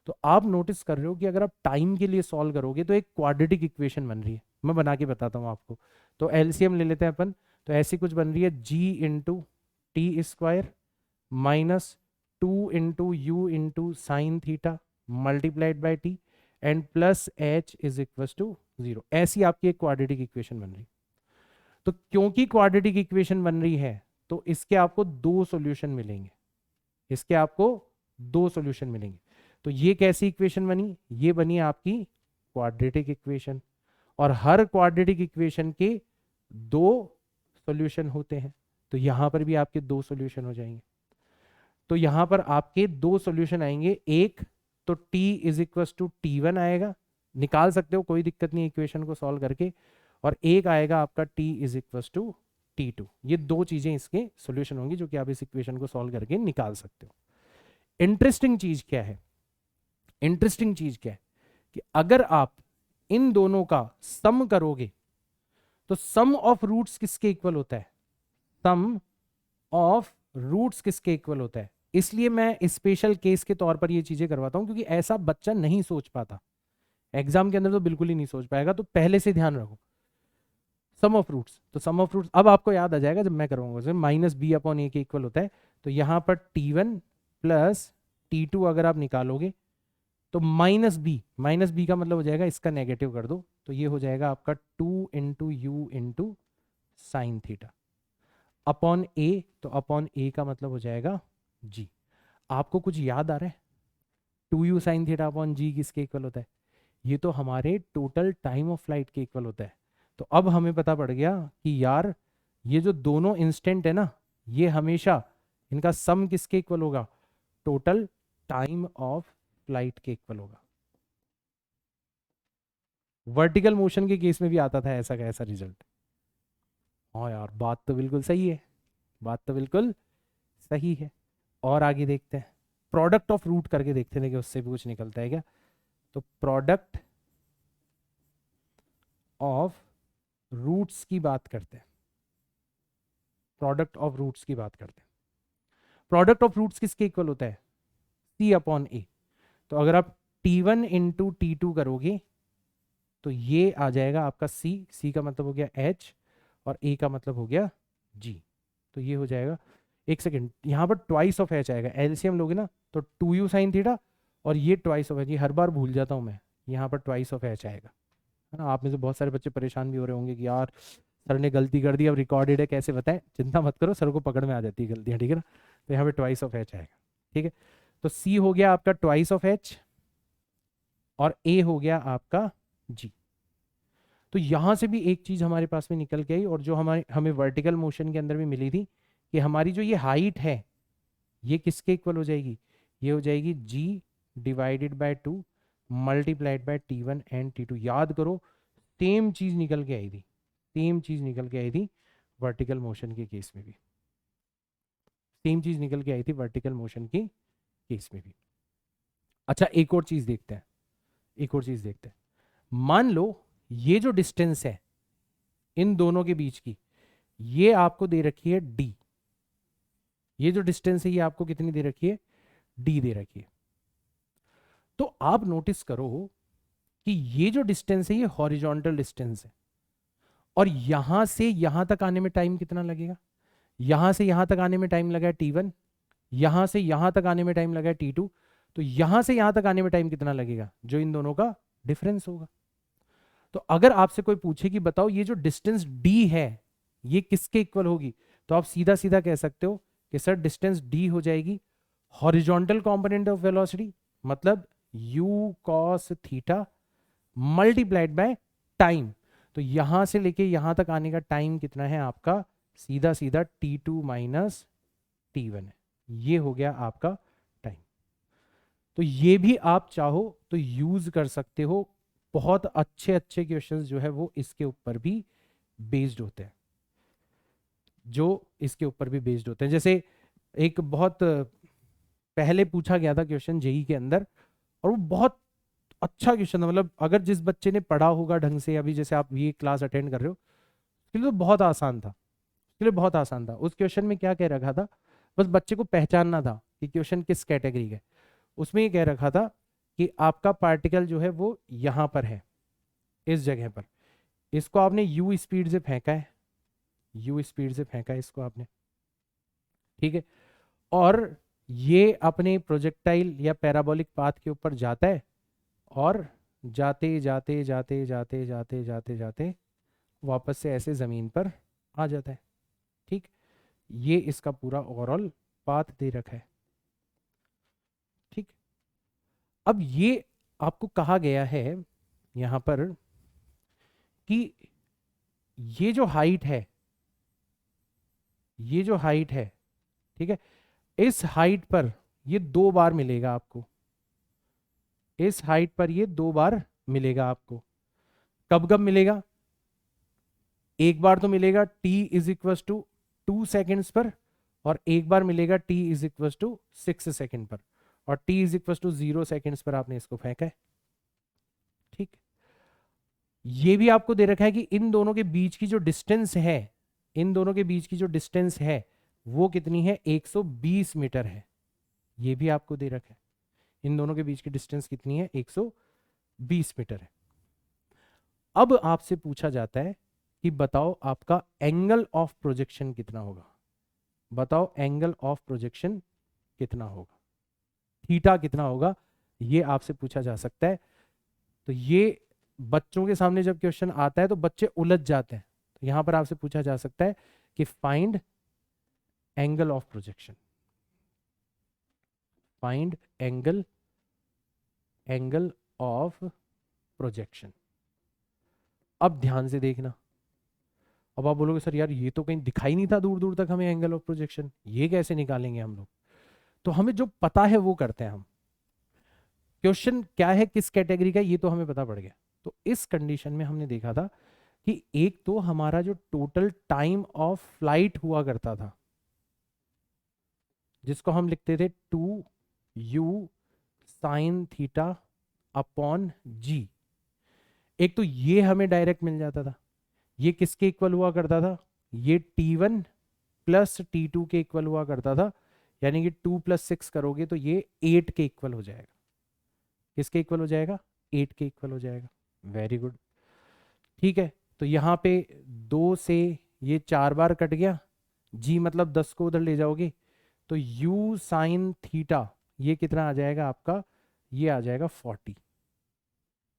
तो आप नोटिस कर रहे हो कि अगर आप टाइम के लिए सॉल्व करोगे तो एक क्वाड्रेटिक इक्वेशन बन रही है। मैं बना के बताता हूँ आपको। तो एलसीएम ले लेते हैं अपन, तो ऐसी कुछ बन रही है g into t square minus 2 into you into sine theta multiplied by t and plus h is equal to 0। ऐसी आपकी एक क्वाड्रेटिक इक्वेशन बन रही। तो क्योंकि क्वाड्रेटिक इक्वेशन बन रही है तो इसके आपको 2 सॉल्यूशन मिलेंगे, इसके आपको 2 सॉल्यूशन मिलेंगे। तो ये कैसी इक्वेशन बनी, ये बनी आपकी क्वाड्रेटिक इक्वेशन, और हर क्वाड्रेटिक इक्वेशन के 2 सॉल्यूशन होते हैं। तो यहां पर भी आपके 2 सॉल्यूशन हो जाएंगे। तो यहां पर आपके 2 सॉल्यूशन आएंगे, एक तो t is equal to T1 आएगा, निकाल सकते हो कोई दिक्कत नहीं इक्वेशन को सॉल्व करके, और एक आएगा आपका t is equal to T2। ये 2 चीजें इसके सॉल्यूशन होंगी जो कि आप इस इक्वेशन को सॉल्व करके निकाल सकते हो। इंटरेस्टिंग चीज क्या है, इंटरेस्टिंग चीज क्या है कि अगर आप इन दोनों का सम करोगे तो सम ऑफ रूट्स किसके इक्वल होता है, सम ऑफ रूट्स किसके इक्वल होता है। इसलिए मैं स्पेशल केस के तौर पर ये चीजें करवाता हूं क्योंकि ऐसा बच्चा नहीं सोच पाता, एग्जाम के अंदर तो बिल्कुल ही नहीं सोच पाएगा। तो पहले से ध्यान रखो सम ऑफ रूट्स। तो सम ऑफ रूट्स अब आपको याद आ जाएगा जब मैं करवाऊंगा, माइनस बी अपॉन ए के इक्वल होता है। तो यहां पर T1 प्लस T2 अगर आप निकालोगे तो माइनस बी का मतलब हो जाएगा इसका नेगेटिव कर दो, तो ये हो जाएगा आपका 2 into you into sine theta upon A. तो अपॉन ए का मतलब हो जाएगा जी। आपको कुछ याद आ रहा है, 2u साइन थीटा अपॉन जी किसके इक्वल होता है, ये तो हमारे टोटल टाइम ऑफ फ्लाइट के इक्वल होता है। तो अब हमें पता पड़ गया कि यार ये जो दोनों इंस्टेंट है ना, ये हमेशा इनका सम किसके इक्वल होगा, टोटल टाइम ऑफ फ्लाइट के इक्वल होगा। वर्टिकल मोशन के केस में भी आता था ऐसा का ऐसा रिजल्ट। हाँ यार बात तो बिल्कुल सही है, बात तो बिल्कुल सही है। और आगे देखते हैं, प्रोडक्ट ऑफ रूट करके देखते हैं कि उससे भी कुछ निकलता है क्या। तो प्रोडक्ट ऑफ रूट्स की बात करते हैं, प्रोडक्ट ऑफ रूट्स की बात करते हैं। प्रोडक्ट ऑफ रूट्स किसके इक्वल होता है, c अपॉन ए। तो अगर आप T1 इंटू T2 करोगे तो ये आ जाएगा आपका c का मतलब हो गया h और a का मतलब हो गया g। तो ये हो जाएगा, एक सेकेंड, यहाँ पर ट्वाइस ऑफ h आएगा, एलसीएम लोगे ना तो 2u साइन थीटा और ये ट्वाइस ऑफ h, ये हर बार भूल जाता हूँ मैं, यहाँ पर ट्वाइस ऑफ h आएगा, है ना। आप में से बहुत सारे बच्चे परेशान भी हो रहे होंगे कि यार सर ने गलती कर दी, अब रिकॉर्डेड है कैसे बताएं। चिंता मत करो, सर को पकड़ में आ जाती है गलतियाँ, ठीक है ना। तो यहाँ पे ट्वाइस ऑफ h आएगा, ठीक है। तो c हो गया आपका ट्वाइस ऑफ h और a हो गया आपका g। तो तो यहां से भी एक चीज हमारे पास में निकल के आई, और जो हमें वर्टिकल मोशन के अंदर भी मिली थी, कि हमारी जो ये हाइट है ये किसके इक्वल हो जाएगी, ये हो जाएगी g/2 multiplied by T1 and T2। याद करो सेम चीज निकल के आई थी, सेम चीज निकल के आई थी वर्टिकल मोशन के केस में भी, सेम चीज निकल के आई थी वर्टिकल मोशन के केस में भी। अच्छा एक और चीज देखते हैं, एक और चीज देखते हैं। मान लो ये जो डिस्टेंस है इन दोनों के बीच की, ये आपको दे रखी है d, ये जो डिस्टेंस है ये आपको कितनी दे रखी है, d दे रखी है। तो आप नोटिस करो कि ये जो डिस्टेंस है ये हॉरिजॉन्टल डिस्टेंस है, और यहां से यहां तक आने में टाइम कितना लगेगा, यहां से यहां तक आने में टाइम लगा है T1, यहां से यहां तक आने में टाइम लगा है T2, तो यहां से यहां तक आने में टाइम कितना लगेगा, जो इन दोनों का डिफरेंस होगा। तो अगर आपसे कोई पूछे कि बताओ ये जो डिस्टेंस d है ये किसके इक्वल होगी, तो आप सीधा सीधा कह सकते हो कि सर डिस्टेंस d हो जाएगी हॉरिजॉन्टल कंपोनेंट ऑफ वेलोसिटी, मतलब u cos theta multiplied by time. तो यहां से लेके यहां तक आने का टाइम कितना है आपका, सीधा सीधा T2 माइनस T1 है, ये हो गया आपका टाइम। तो ये भी आप चाहो तो यूज कर सकते हो, बहुत अच्छे अच्छे क्वेश्चंस जो है वो इसके ऊपर भी बेस्ड होते हैं, जो इसके ऊपर भी बेस्ड होते हैं। जैसे एक बहुत पहले पूछा गया था क्वेश्चन जेई के अंदर, और वो बहुत अच्छा क्वेश्चन था, मतलब अगर जिस बच्चे ने पढ़ा होगा ढंग से, अभी जैसे आप ये क्लास अटेंड कर रहे हो, उसके लिए तो बहुत आसान था, उसके लिए बहुत आसान था। उस क्वेश्चन में क्या कह रखा था, बस बच्चे को पहचानना था कि क्वेश्चन किस कैटेगरी का है। उसमें ये कह रखा था कि आपका पार्टिकल जो है वो यहां पर है, इस जगह पर, इसको आपने u स्पीड से फेंका है, u स्पीड से फेंका है इसको आपने, ठीक है, और ये अपने प्रोजेक्टाइल या पैराबोलिक पाथ के ऊपर जाता है, और जाते जाते जाते जाते जाते जाते जाते वापस से ऐसे जमीन पर आ जाता है, ठीक। ये इसका पूरा ओवरऑल पाथ दे रखा है, ठीक। अब ये आपको कहा गया है यहां पर कि ये जो हाइट है, ये जो हाइट है, ठीक है, इस हाइट पर ये 2 बार मिलेगा आपको, इस हाइट पर ये 2 बार मिलेगा आपको। कब कब मिलेगा, एक बार तो मिलेगा t is equal to 2 seconds पर, और एक बार मिलेगा t is equal to 6 second पर, और t is equal to 0 seconds पर आपने इसको फेंका है, ठीक। ये भी आपको दे रखा है कि इन दोनों के बीच की जो डिस्टेंस है, इन दोनों के बीच की जो डिस्टेंस है वो कितनी है, 120 मीटर है, ये भी आपको दे रखा है। इन दोनों के बीच की डिस्टेंस कितनी है, 120 मीटर है। अब आपसे पूछा जाता है कि बताओ आपका एंगल ऑफ प्रोजेक्शन कितना होगा, बताओ एंगल ऑफ प्रोजेक्शन कितना होगा, थीटा कितना होगा, ये आपसे पूछा जा सकता है। तो ये बच्चों के सामने जब क्वेश्चन आता है तो बच्चे उलझ जाते हैं, तो यहां पर आपसे पूछा जा सकता है कि find angle of projection, find angle, angle of projection. अब ध्यान से देखना, अब आप बोलोगे सर यार ये तो कहीं दिखाई नहीं था दूर दूर तक हमें एंगल ऑफ प्रोजेक्शन, ये कैसे निकालेंगे हम लोग। तो हमें जो पता है वो करते हैं हम, क्वेश्चन क्या है किस कैटेगरी का ये तो हमें पता पड़ गया। तो इस कंडीशन में हमने देखा था कि एक तो हमारा जो टोटल टाइम ऑफ फ्लाइट हुआ करता था, जिसको हम लिखते थे 2u साइन थीटा अपॉन जी, एक तो ये हमें डायरेक्ट मिल जाता था, ये किसके इक्वल हुआ करता था, ये T1 प्लस T2 के इक्वल हुआ करता था, यानी कि 2 + 6 करोगे तो ये 8 के इक्वल हो जाएगा। किसके इक्वल हो जाएगा, 8 के इक्वल हो जाएगा। वेरी गुड, ठीक है। तो यहाँ पे 2 से ये 4 बार कट गया, जी मतलब 10 को उधर ले जाओगे तो u साइन थीटा ये कितना आ जाएगा आपका, ये आ जाएगा 40।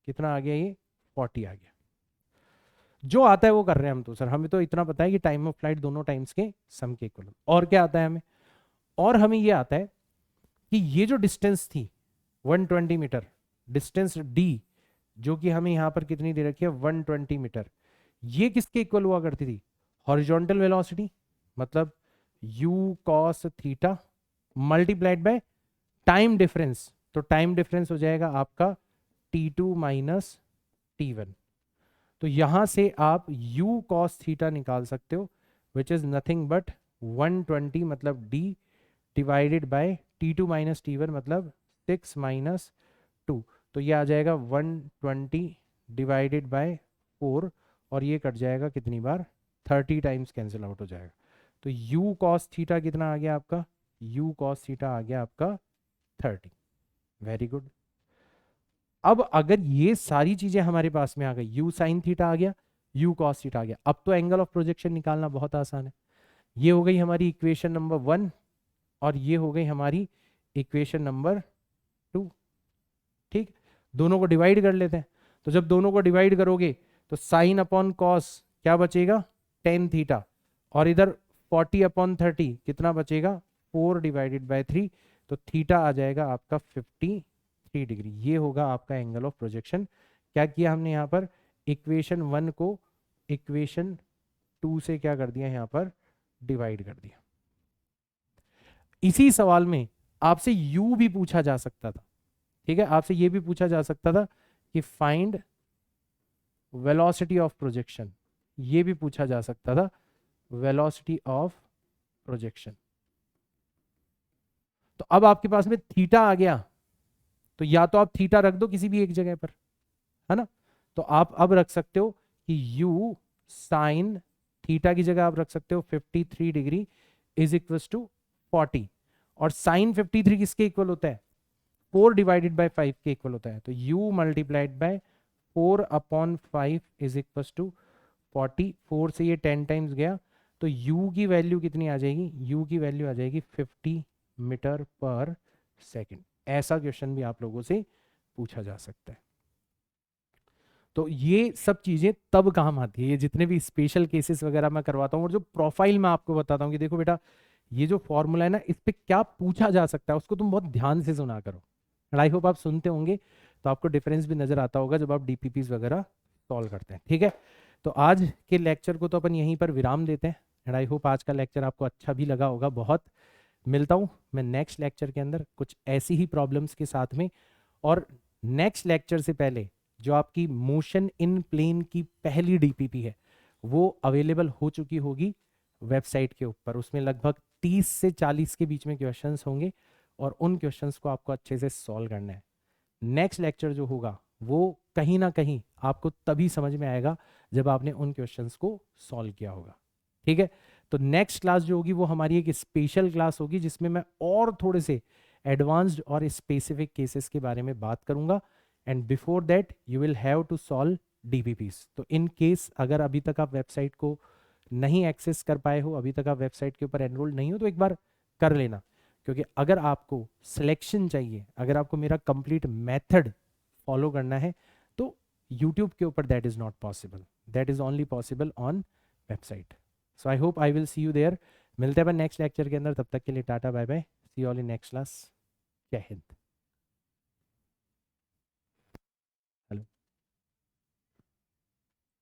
कितना आ गया, ये 40 आ गया। जो आता है वो कर रहे हैं हम, तो सर हमें तो इतना पता है कि टाइम ऑफ फ्लाइट दोनों टाइम्स के सम के इक्वल। और क्या आता है हमें, और हमें ये आता है कि ये जो डिस्टेंस थी 120 मीटर, डिस्टेंस d जो कि हमें यहां पर कितनी दे रखी है 120 मीटर, ये किसके इक्वल हुआ करती थी? हॉरिजॉन्टल वेलोसिटी, मतलब u cos theta multiplied by time difference, तो टाइम डिफरेंस हो जाएगा आपका t2 माइनस t1। तो यहां से आप u cos थीटा निकाल सकते हो, विच इज नथिंग बट 120 मतलब d divided by t2 minus t1 मतलब 6 माइनस 2। तो ये आ जाएगा 120 डिवाइडेड बाय 4, और ये कट जाएगा कितनी बार? 30 टाइम्स कैंसिल आउट हो जाएगा। तो u cos थीटा कितना आ गया आपका? u cos थीटा आ गया आपका 30। Very good. अब अगर ये सारी चीजें हमारे पास में आ गई, u sin थीटा आ गया, u cos थीटा आ गया, अब तो एंगल ऑफ प्रोजेक्शन निकालना बहुत आसान है। ये हो गई हमारी इक्वेशन नंबर 1 और ये हो गई हमारी इक्वेशन नंबर 2। ठीक, दोनों को डिवाइड कर लेते हैं। तो जब दोनों को डिवाइड करोगे तो साइन अपॉन कॉस क्या बचेगा? टेन थीटा, और इधर 40 अपॉन 30 कितना बचेगा? 4 डिवाइडेड बाय 3। तो थीटा आ जाएगा आपका 53 डिग्री। ये होगा आपका एंगल ऑफ प्रोजेक्शन। क्या किया हमने यहाँ पर? इक्वेशन 1 को इक्वेशन 2 से क्या कर दिया? यहाँ पर डिवाइड कर दिया। इसी सवाल में आपसे u भी पूछा जा सकता था। ठीक है, आपसे ये भी पूछा जा सकता था कि फाइंड वेलोसिटी ऑफ प्रोजेक्शन, ये भी पूछा जा सकता था, वेलोसिटी ऑफ प्रोजेक्शन। तो अब आपके पास में थीटा आ गया, तो या तो आप थीटा रख दो किसी भी एक जगह पर, है ना? तो आप अब रख सकते हो कि u साइन थीटा की जगह आप रख सकते हो 53 डिग्री इज इक्वल टू 40, और साइन 53 किसके इक्वल होता है? 4 डिवाइडेड बाय 5 के इक्वल होता है। तो u multiplied by 4 upon 5 is equal to 40। 4 से ये 10 टाइम्स गया, तो u की वैल्यू कितनी आ जाएगी? u की वैल्यू आ जाएगी 50 मीटर पर सेकंड। ऐसा क्वेश्चन भी आप लोगों से पूछा जा सकता है। तो ये सब चीजें तब काम आती है, ये जितने भी स्पेशल केसेस वगैरह मैं करवाता हूँ और जो प्रोफाइल में आपको बताता हूँ कि देखो बेटा ये जो फॉर्मूला है ना, इस पे क्या पूछा जा सकता है, उसको तुम बहुत ध्यान से सुना करो। आई होप आप सुनते होंगे तो आपको डिफरेंस भी नजर आता होगा जब आप डीपीपीज वगैरह सॉल्व करते हैं। ठीक है, तो आज के लेक्चर को तो अपन यहीं पर विराम देते हैं। एंड आई होप आज का लेक्चर आपको अच्छा भी लगा होगा बहुत। मिलता हूँ मैं नेक्स्ट लेक्चर के अंदर कुछ ऐसी ही प्रॉब्लम्स के साथ में। और नेक्स्ट लेक्चर से पहले जो आपकी मोशन इन प्लेन की पहली डीपीपी है वो अवेलेबल हो चुकी होगी वेबसाइट के ऊपर। उसमें लगभग 30 से 40 के बीच में क्वेश्चंस होंगे और उन क्वेश्चंस को आपको अच्छे से सॉल्व करना है। नेक्स्ट लेक्चर जो होगा वो कहीं ना कहीं आपको तभी समझ में आएगा जब आपने उन क्वेश्चंस को सॉल्व किया होगा। ठीक है, तो नेक्स्ट क्लास जो होगी वो हमारी एक स्पेशल क्लास होगी जिसमें मैं और थोड़े से एडवांस्ड और स्पेसिफिक केसेस के बारे में बात करूंगा। And before that you will have to solve DPPs. तो इन केस अगर अभी तक आप वेबसाइट को नहीं एक्सेस कर पाए हो, अभी तक आप वेबसाइट के ऊपर एनरोल नहीं हो, तो एक बार कर लेना। क्योंकि अगर आपको सिलेक्शन चाहिए, अगर आपको मेरा कंप्लीट मेथड फॉलो करना है तो यूट्यूब के ऊपर that is not possible, that is only possible on website. So I hope I will see you there. मिलते हैं नेक्स्ट लेक्चर के अंदर, तब तक के लिए tata bye bye, see all in next class. जय हिंद।